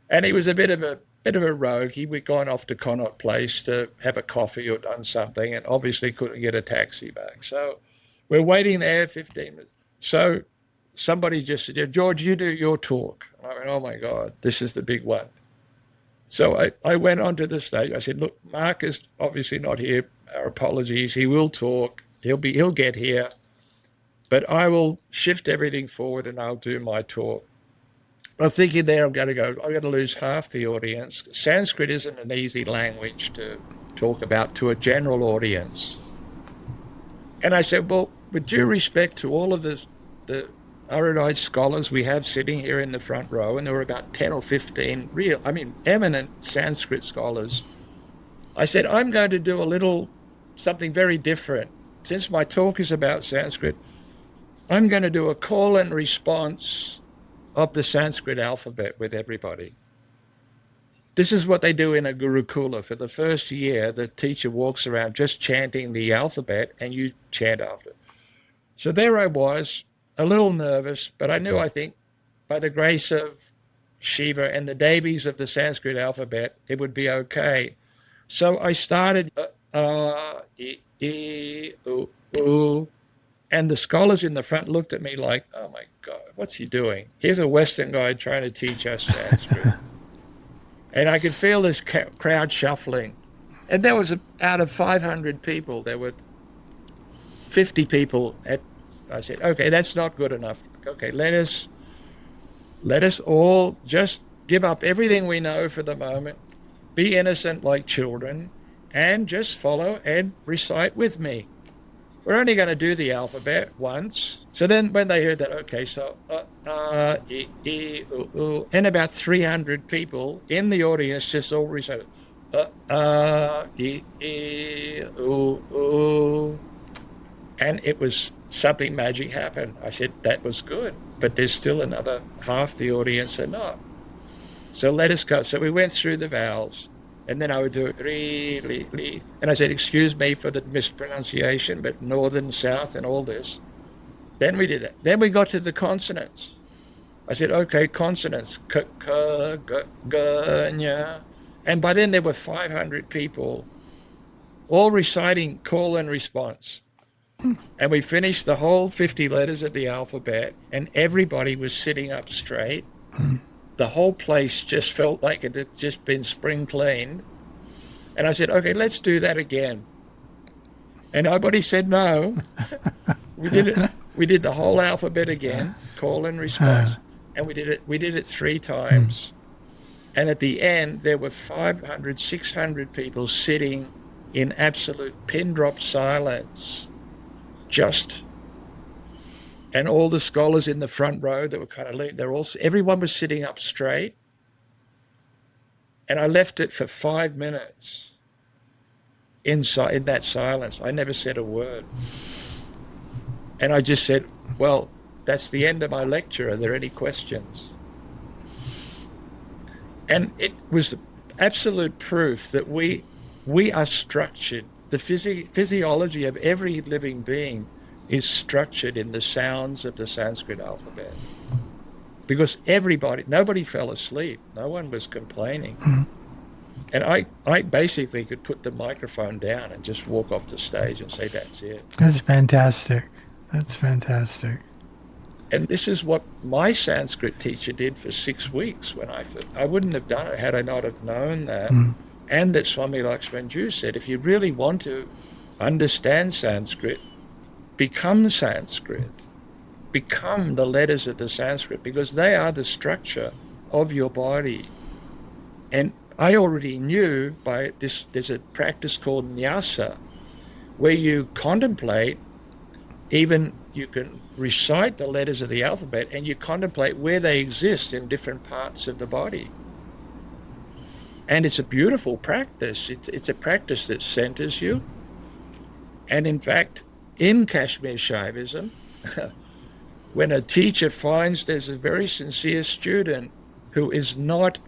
And he was a bit of a rogue. He'd gone off to Connaught Place to have a coffee or done something, and obviously couldn't get a taxi back. So we're waiting there 15 minutes. So somebody just said, George, you do your talk. And I went, oh my God, this is the big one. So I went onto the stage. I said, look, Mark is obviously not here. Our apologies. He will talk. He'll get here. But I will shift everything forward and I'll do my talk. I'm thinking there, I'm going to lose half the audience. Sanskrit isn't an easy language to talk about to a general audience. And I said, well, with due respect to all of the erudite scholars we have sitting here in the front row, and there were about 10 or 15 eminent Sanskrit scholars, I said, I'm going to do something very different. Since my talk is about Sanskrit, I'm going to do a call and response of the Sanskrit alphabet with everybody. This is what they do in a Gurukula. For the first year, the teacher walks around just chanting the alphabet, and you chant after. So there I was, a little nervous, but I knew, I think, by the grace of Shiva and the Devis of the Sanskrit alphabet, it would be okay. So I started ooh, and the scholars in the front looked at me like, oh my God, what's he doing? Here's a Western guy trying to teach us Sanskrit. And I could feel this crowd shuffling. And there was, out of 500 people, there were 50 people. I said, okay, that's not good enough. Okay, let us all just give up everything we know for the moment, be innocent like children, and just follow and recite with me. We're only going to do the alphabet once. So then when they heard that, okay, so and about 300 people in the audience just all recited, and it was something magic happened. I said, that was good, but there's still another half the audience are not. So let us go. So we went through the vowels. And then I would do it, li. And I said, excuse me for the mispronunciation, but northern, south, and all this. Then we did that. Then we got to the consonants. I said, okay, consonants, k, g, nya. And by then there were 500 people all reciting call and response. And we finished the whole 50 letters of the alphabet, and everybody was sitting up straight. The whole place just felt like it had just been spring cleaned. And I said, okay, let's do that again. And nobody said no. We did it. We did the whole alphabet again, call and response. And we did it 3 times. And at the end, there were 500, 600 people sitting in absolute pin drop silence. And all the scholars in the front row that were kind of everyone was sitting up straight. And I left it for 5 minutes in that silence. I never said a word. And I just said, well, that's the end of my lecture. Are there any questions? And it was absolute proof that we are structured. The physiology of every living being is structured in the sounds of the Sanskrit alphabet. Because nobody fell asleep. No one was complaining. And I basically could put the microphone down and just walk off the stage and say, that's it. That's fantastic. That's fantastic. And this is what my Sanskrit teacher did for 6 weeks when I wouldn't have done it had I not have known that. And that Swami Lakshmanjoo said, if you really want to understand Sanskrit, become Sanskrit. Become the letters of the Sanskrit, because they are the structure of your body. And I already knew by this, there's a practice called nyasa, where you contemplate, even you can recite the letters of the alphabet and you contemplate where they exist in different parts of the body. And it's a beautiful practice. It's a practice that centers you. And in fact, in Kashmir Shaivism, when a teacher finds there's a very sincere student who is not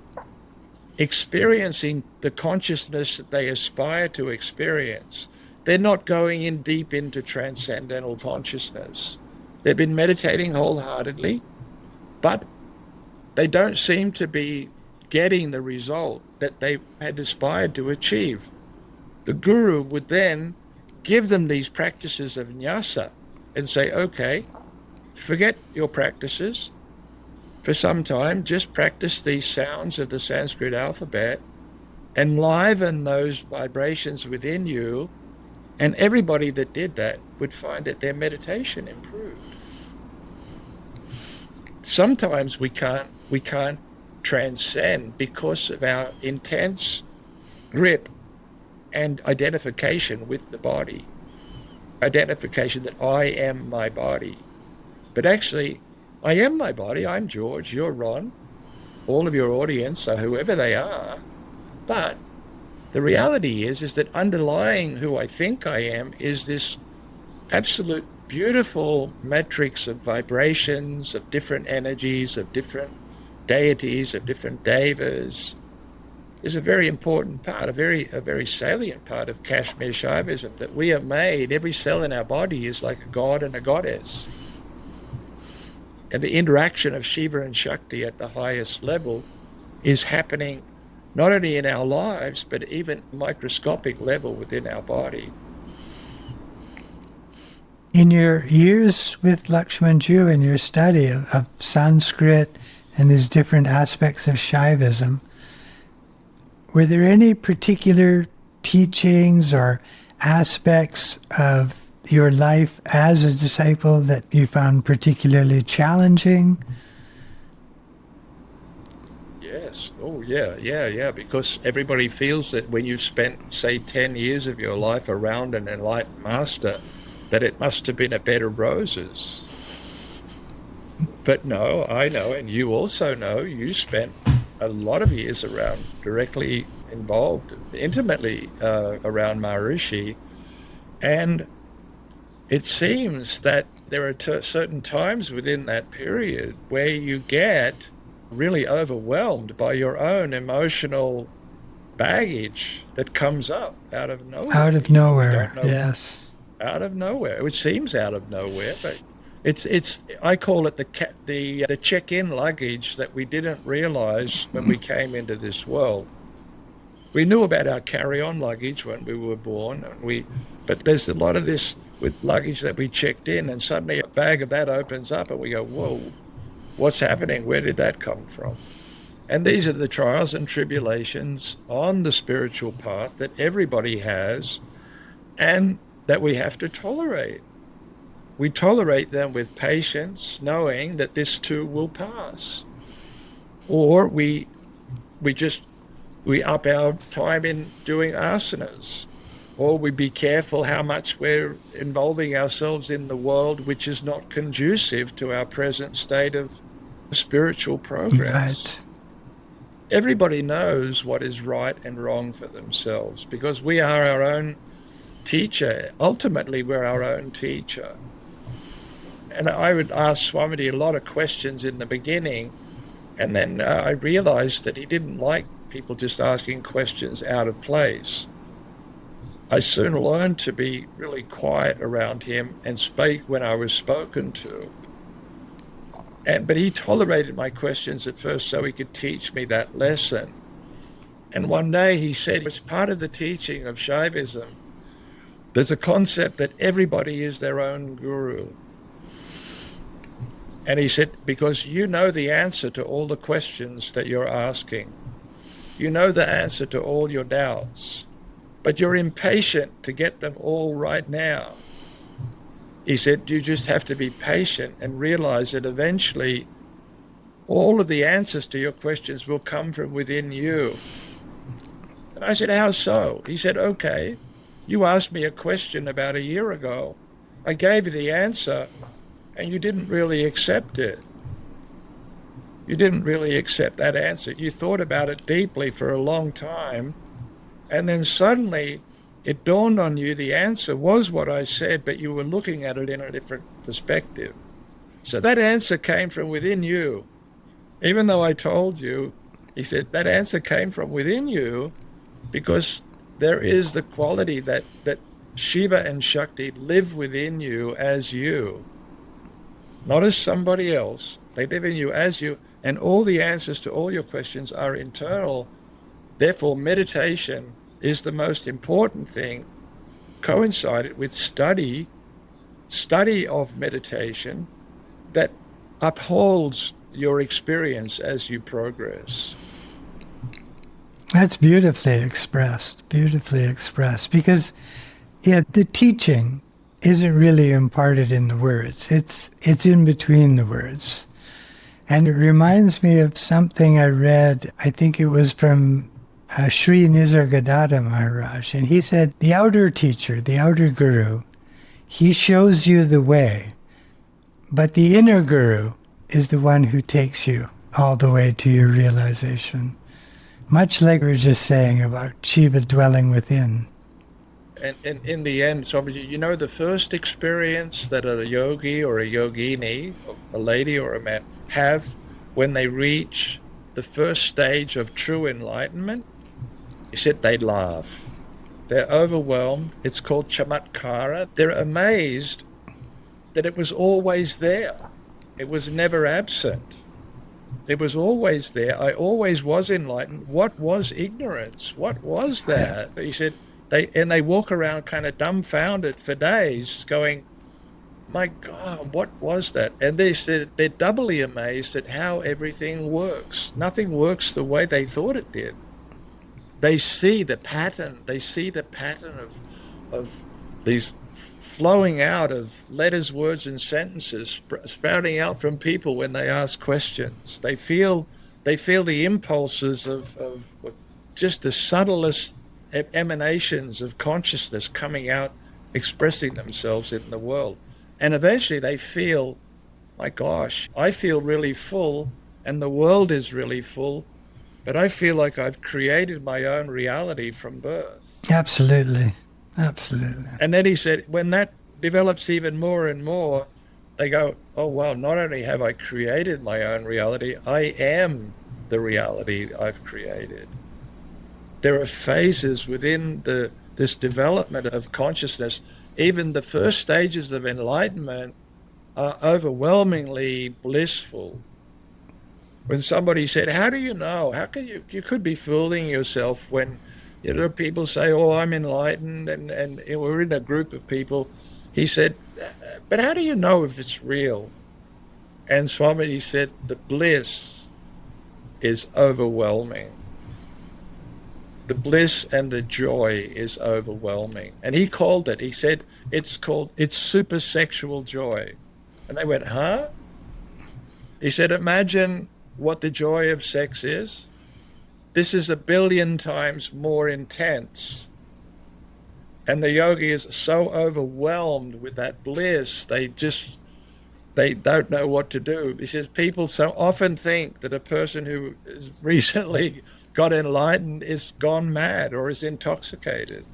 experiencing the consciousness that they aspire to experience, they're not going in deep into transcendental consciousness. They've been meditating wholeheartedly, but they don't seem to be getting the result that they had aspired to achieve. The guru would then give them these practices of nyasa and say, okay, forget your practices for some time, just practice these sounds of the Sanskrit alphabet, enliven those vibrations within you, and everybody that did that would find that their meditation improved. Sometimes we can't transcend because of our intense grip and identification with the body, identification that I am my body. But actually, I am my body. I'm George, you're Ron, all of your audience are whoever they are. But the reality is that underlying who I think I am is this absolute beautiful matrix of vibrations, of different energies, of different deities, of different devas. is a very important part, a very salient part of Kashmir Shaivism, that we are made, every cell in our body is like a god and a goddess. And the interaction of Shiva and Shakti at the highest level is happening not only in our lives, but even microscopic level within our body. In your years with Lakshmanjoo and your study of Sanskrit and these different aspects of Shaivism, were there any particular teachings or aspects of your life as a disciple that you found particularly challenging? Yes. Oh, yeah. Because everybody feels that when you've spent, say, 10 years of your life around an enlightened master, that it must have been a bed of roses. But no, I know, and you also know, you spent a lot of years around, directly involved, intimately around Maharishi. And it seems that there are certain times within that period where you get really overwhelmed by your own emotional baggage that comes up out of nowhere. Out of nowhere, yes. Out of nowhere. It seems out of nowhere, but it's I call it the check-in luggage that we didn't realize when we came into this world. We knew about our carry-on luggage when we were born, but there's a lot of this with luggage that we checked in, and suddenly a bag of that opens up and we go, whoa, what's happening? Where did that come from? And these are the trials and tribulations on the spiritual path that everybody has and that we have to tolerate. We tolerate them with patience, knowing that this too will pass. Or we up our time in doing asanas. Or we be careful how much we're involving ourselves in the world which is not conducive to our present state of spiritual progress. Right. Everybody knows what is right and wrong for themselves because we are our own teacher. Ultimately, we're our own teacher. And I would ask Swamiji a lot of questions in the beginning, and then I realized that he didn't like people just asking questions out of place. I soon learned to be really quiet around him and speak when I was spoken to. But he tolerated my questions at first so he could teach me that lesson. And one day he said, it's part of the teaching of Shaivism. There's a concept that everybody is their own guru. And he said, because you know the answer to all the questions that you're asking. You know the answer to all your doubts. But you're impatient to get them all right now. He said, you just have to be patient and realize that eventually all of the answers to your questions will come from within you. And I said, how so? He said, okay, you asked me a question about a year ago. I gave you the answer and you didn't really accept it. You didn't really accept that answer. You thought about it deeply for a long time. And then suddenly it dawned on you the answer was what I said, but you were looking at it in a different perspective. So that answer came from within you. Even though I told you, he said, that answer came from within you because there is the quality that Shiva and Shakti live within you as you. Not as somebody else. They live in you as you, and all the answers to all your questions are internal. Therefore, meditation is the most important thing, coincided with study of meditation that upholds your experience as you progress. That's beautifully expressed, because the teaching isn't really imparted in the words. It's in between the words. And it reminds me of something I read, I think it was from Sri Nisargadatta Maharaj, and he said, the outer teacher, the outer guru, he shows you the way, but the inner guru is the one who takes you all the way to your realization. Much like we were just saying about Shiva dwelling within. And in the end, so you know the first experience that a yogi or a yogini, a lady or a man, have when they reach the first stage of true enlightenment? He said they laugh. They're overwhelmed. It's called chamatkara. They're amazed that it was always there. It was never absent. It was always there. I always was enlightened. What was ignorance? What was that? He said, they walk around kind of dumbfounded for days going, my God, what was that? And they said they're doubly amazed at how everything works. Nothing works the way they thought it did. They see the pattern. They see the pattern of these flowing out of letters, words, and sentences sprouting out from people when they ask questions. They feel the impulses of just the subtlest emanations of consciousness coming out, expressing themselves in the world. And eventually they feel, my gosh, I feel really full and the world is really full, but I feel like I've created my own reality from birth. Absolutely. Absolutely. And then he said, when that develops even more and more, they go, oh, well, not only have I created my own reality, I am the reality I've created. There are phases within this development of consciousness. Even the first stages of enlightenment are overwhelmingly blissful. When somebody said, how do you know? How can you could be fooling yourself when people say, oh, I'm enlightened, and we're in a group of people. He said, but how do you know if it's real? And Swami said, the bliss is overwhelming. The bliss and the joy is overwhelming. And he called it, he said, it's super sexual joy. And they went, huh? He said, imagine what the joy of sex is. This is 1 billion times more intense. And the yogi is so overwhelmed with that bliss, they don't know what to do. He says people so often think that a person who has recently got enlightened is gone mad or is intoxicated.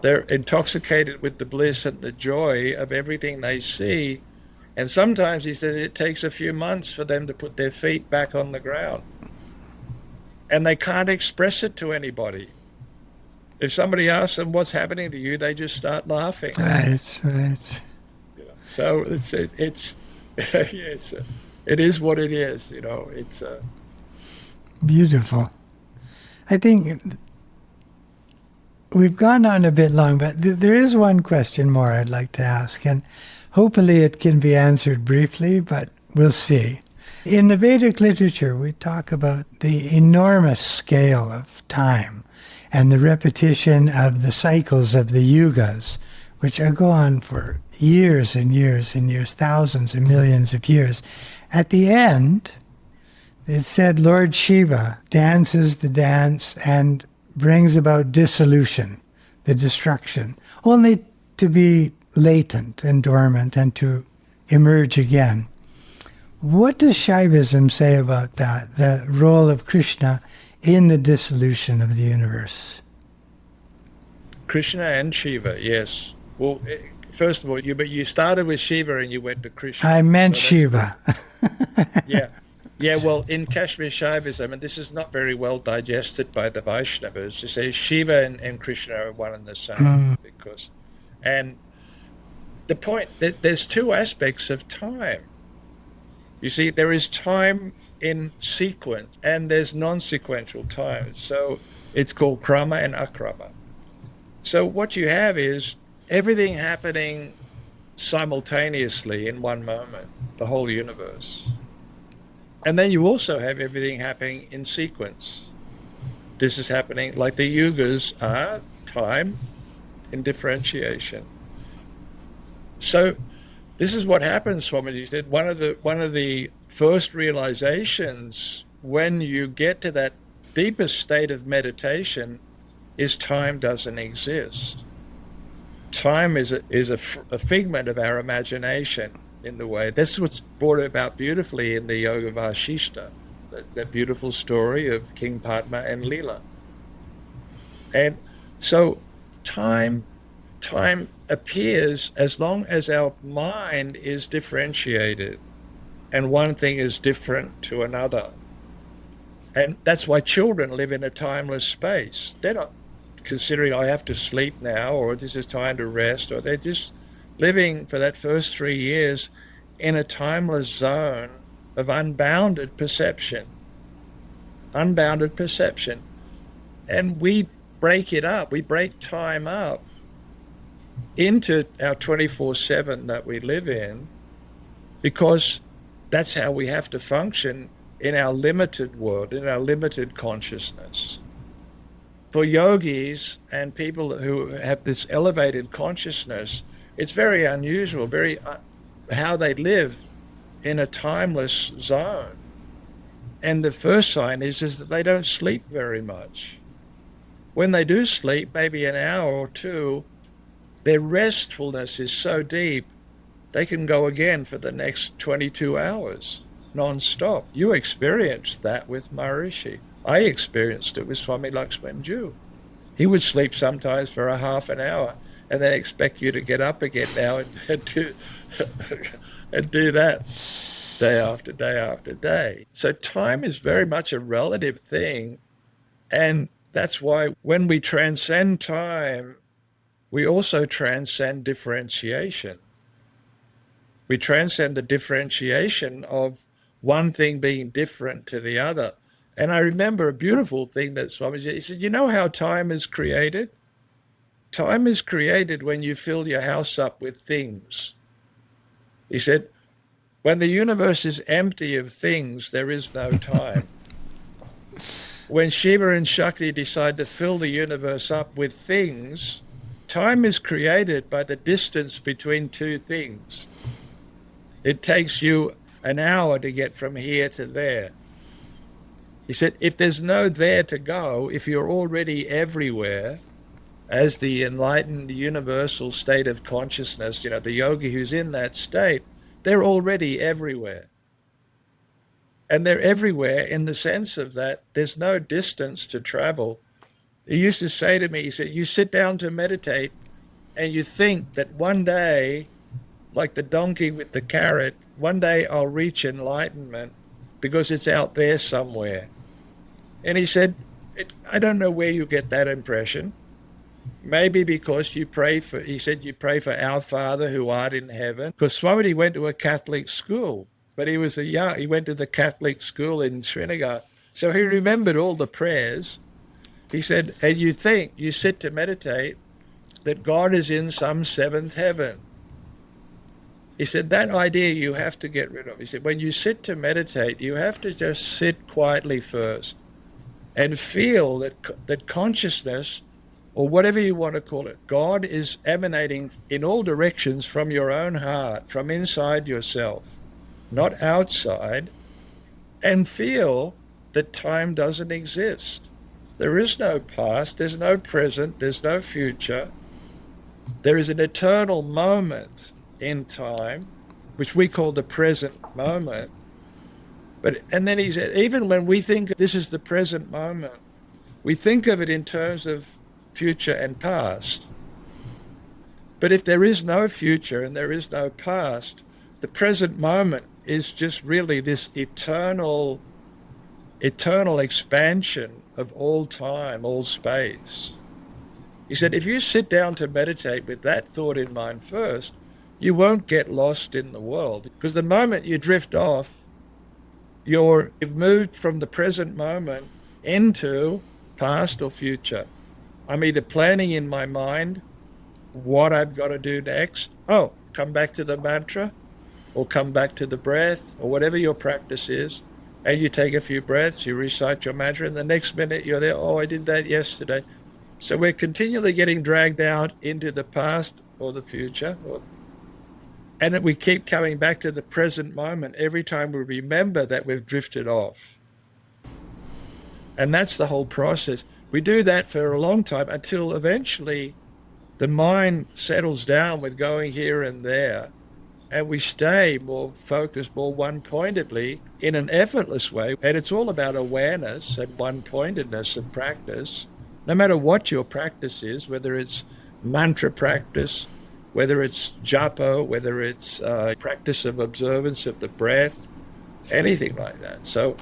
They're intoxicated with the bliss and the joy of everything they see. And sometimes he says it takes a few months for them to put their feet back on the ground. And they can't express it to anybody. If somebody asks them what's happening to you, they just start laughing. Right. So it is what it is. It's beautiful. I think we've gone on a bit long, but there is one question more I'd like to ask, and hopefully it can be answered briefly, but we'll see. In the Vedic literature, we talk about the enormous scale of time and the repetition of the cycles of the yugas, which go on for years and years and years, thousands and millions of years. At the end, it said Lord Shiva dances the dance and brings about dissolution, the destruction, only to be latent and dormant and to emerge again. What does Shaivism say about that, the role of Krishna in the dissolution of the universe? Krishna and Shiva, yes. Well, first of all, you started with Shiva and you went to Krishna. I meant Shiva. Yeah, well, in Kashmir Shaivism, and this is not very well digested by the Vaishnavas, it says Shiva and Krishna are one and the same. And the point, there's two aspects of time. You see, there is time in sequence and there's non-sequential time. So it's called krama and akrama. So what you have is everything happening simultaneously in one moment, the whole universe. And then you also have everything happening in sequence. This is happening, like the yugas are time in differentiation. So this is what happens, Swamiji said. One of the first realizations when you get to that deepest state of meditation is time doesn't exist. Time is a figment of our imagination in the way. That's what's brought about beautifully in the Yoga Vasishta, that beautiful story of King Padma and Leela. And so time appears as long as our mind is differentiated and one thing is different to another. And that's why children live in a timeless space. They're not considering, I have to sleep now, or this is time to rest, or they're just living for that first 3 years in a timeless zone of unbounded perception. Unbounded perception. And we break it up, we break time up into our 24/7 that we live in, because that's how we have to function in our limited world, in our limited consciousness. For yogis and people who have this elevated consciousness, it's very unusual, how they live in a timeless zone. And the first sign is that they don't sleep very much. When they do sleep, maybe an hour or two, their restfulness is so deep, they can go again for the next 22 hours, non-stop. You experienced that with Maharishi. I experienced it with Swami Lakshmanjoo. He would sleep sometimes for a half an hour and then expect you to get up again now and do that day after day after day. So time is very much a relative thing, and that's why when we transcend time, we also transcend differentiation. We transcend the differentiation of one thing being different to the other. And I remember a beautiful thing that Swamiji, he said, you know how time is created? Time is created when you fill your house up with things. He said, when the universe is empty of things, there is no time. When Shiva and Shakti decide to fill the universe up with things, time is created by the distance between two things. It takes you an hour to get from here to there. He said, if there's no there to go, if you're already everywhere, as the enlightened universal state of consciousness, the yogi who's in that state, they're already everywhere. And they're everywhere in the sense of that there's no distance to travel. He used to say to me, he said, you sit down to meditate and you think that one day, like the donkey with the carrot, one day I'll reach enlightenment because it's out there somewhere. And he said, I don't know where you get that impression. Maybe because you pray for our Father who art in heaven. Because Swamiji went to a Catholic school, but he went to the Catholic school in Srinagar. So he remembered all the prayers. He said, and you sit to meditate that God is in some seventh heaven. He said, that idea you have to get rid of. He said, when you sit to meditate, you have to just sit quietly first and feel that consciousness, or whatever you want to call it, God is emanating in all directions from your own heart, from inside yourself, not outside, and feel that time doesn't exist. There is no past, there's no present, there's no future. There is an eternal moment in time, which we call the present moment. And then he said, even when we think this is the present moment, we think of it in terms of future and past. But if there is no future and there is no past, the present moment is just really this eternal expansion of all time, all space. He said, if you sit down to meditate with that thought in mind first, you won't get lost in the world. Because the moment you drift off, you've moved from the present moment into past or future. I'm either planning in my mind what I've got to do next. Oh, come back to the mantra, or come back to the breath, or whatever your practice is. And you take a few breaths, you recite your mantra, and the next minute you're there, oh, I did that yesterday. So we're continually getting dragged out into the past or the future. And we keep coming back to the present moment every time we remember that we've drifted off. And that's the whole process. We do that for a long time until eventually the mind settles down with going here and there, and we stay more focused, more one-pointedly in an effortless way. And it's all about awareness and one-pointedness and practice. No matter what your practice is, whether it's mantra practice, whether it's japa, whether it's practice of observance of the breath, anything like that. So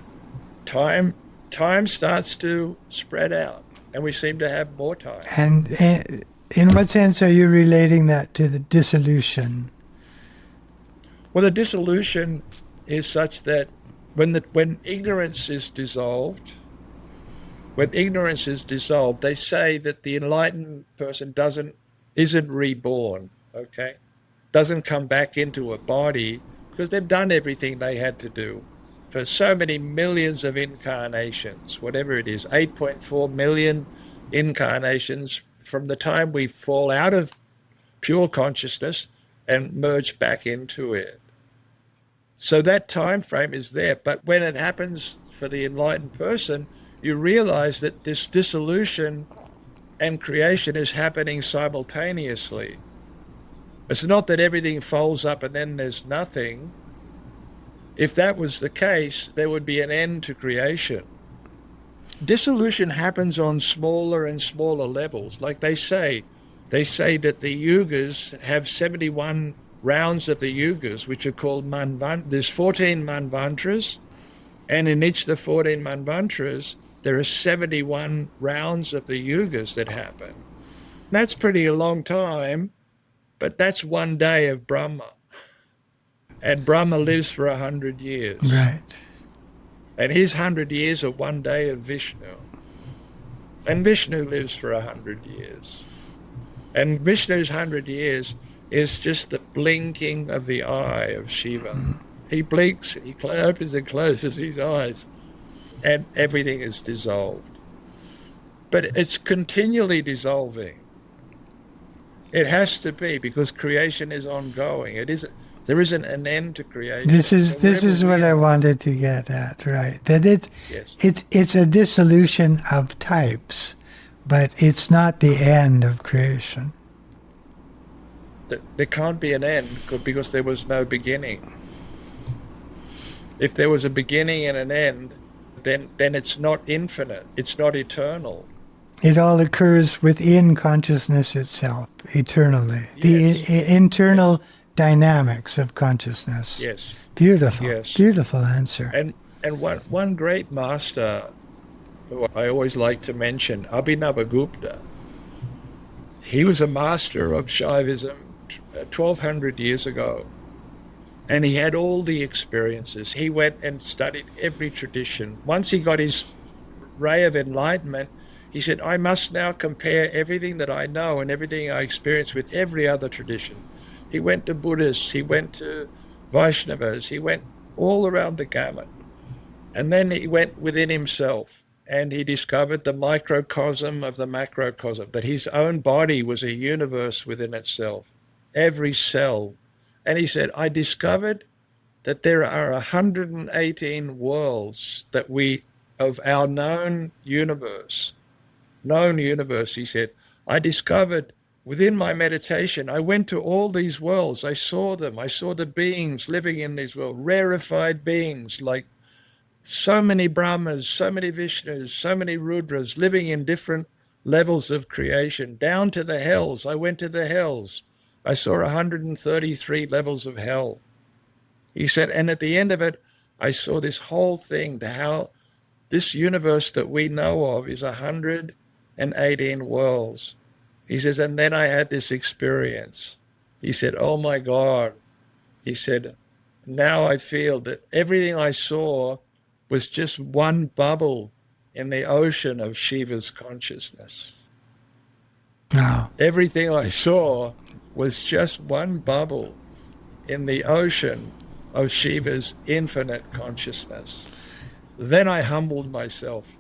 time time starts to spread out, and we seem to have more time. And in what sense are you relating that to the dissolution? Well, the dissolution is such that when ignorance is dissolved, they say that the enlightened person isn't reborn, okay? Doesn't come back into a body because they've done everything they had to do for so many millions of incarnations, whatever it is, 8.4 million incarnations from the time we fall out of pure consciousness and merge back into it. So that time frame is there. But when it happens for the enlightened person, you realize that this dissolution and creation is happening simultaneously. It's not that everything folds up and then there's nothing. If that was the case, there would be an end to creation. Dissolution happens on smaller and smaller levels. Like they say that the yugas have 71 rounds of the yugas, which are called manvantras. There's 14 manvantras, and in each of the 14 manvantras, there are 71 rounds of the yugas that happen. That's pretty a long time, but that's one day of Brahma. And Brahma lives for 100 years. Right. And his 100 years are one day of Vishnu. And Vishnu lives for 100 years. And Vishnu's 100 years is just the blinking of the eye of Shiva. He blinks, he opens and closes his eyes, and everything is dissolved. But it's continually dissolving. It has to be, because creation is ongoing. There isn't an end to creation. This is what I wanted to get at, right? That Yes. it's a dissolution of types, but it's not the end of creation. There can't be an end because there was no beginning. If there was a beginning and an end, then it's not infinite. It's not eternal. It all occurs within consciousness itself, eternally. Yes. The internal dynamics of consciousness. Yes. Beautiful. Yes. Beautiful answer. And one great master who I always like to mention, Abhinavagupta. He was a master of Shaivism 1,200 years ago. And he had all the experiences. He went and studied every tradition. Once he got his ray of enlightenment, he said, I must now compare everything that I know and everything I experience with every other tradition. He went to Buddhists, he went to Vaishnavas, he went all around the gamut. And then he went within himself and he discovered the microcosm of the macrocosm, that his own body was a universe within itself, every cell. And he said, I discovered that there are 118 worlds of our known universe, he said. I discovered within my meditation, I went to all these worlds. I saw them. I saw the beings living in these worlds, rarefied beings like so many Brahmas, so many Vishnus, so many Rudras living in different levels of creation, down to the hells. I went to the hells. I saw 133 levels of hell. He said, and at the end of it, I saw this whole thing, how this universe that we know of is 118 worlds. He says, and then I had this experience. He said, oh my God. He said, now I feel that everything I saw was just one bubble in the ocean of Shiva's consciousness. Wow. Everything I saw was just one bubble in the ocean of Shiva's infinite consciousness. Then I humbled myself.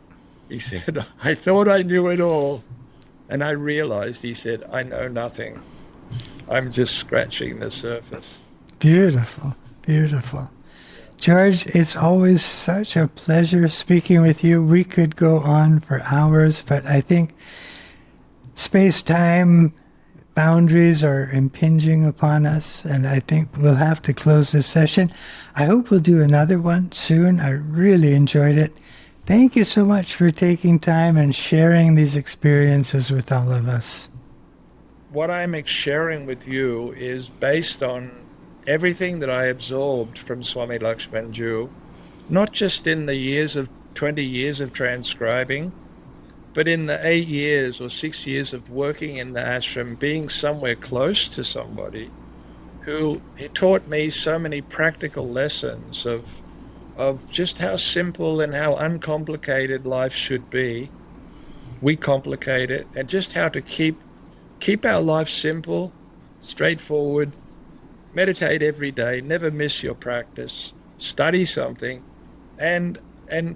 He said, I thought I knew it all. And I realized, he said, I know nothing. I'm just scratching the surface. Beautiful, beautiful. George, it's always such a pleasure speaking with you. We could go on for hours, but I think space-time boundaries are impinging upon us, and I think we'll have to close this session. I hope we'll do another one soon. I really enjoyed it. Thank you so much for taking time and sharing these experiences with all of us. What I'm sharing with you is based on everything that I absorbed from Swami Lakshmanjoo, not just in the years of 20 years of transcribing. But in the 8 years or 6 years of working in the ashram, being somewhere close to somebody who he taught me so many practical lessons of just how simple and how uncomplicated life should be. We complicate it, and just how to keep our life simple, straightforward, meditate every day, never miss your practice, study something, and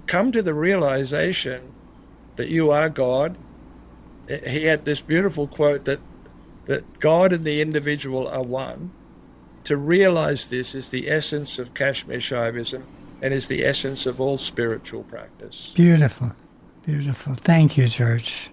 come to the realization that you are God. He had this beautiful quote that God and the individual are one. To realize this is the essence of Kashmir Shaivism and is the essence of all spiritual practice. Beautiful. Beautiful. Thank you, George.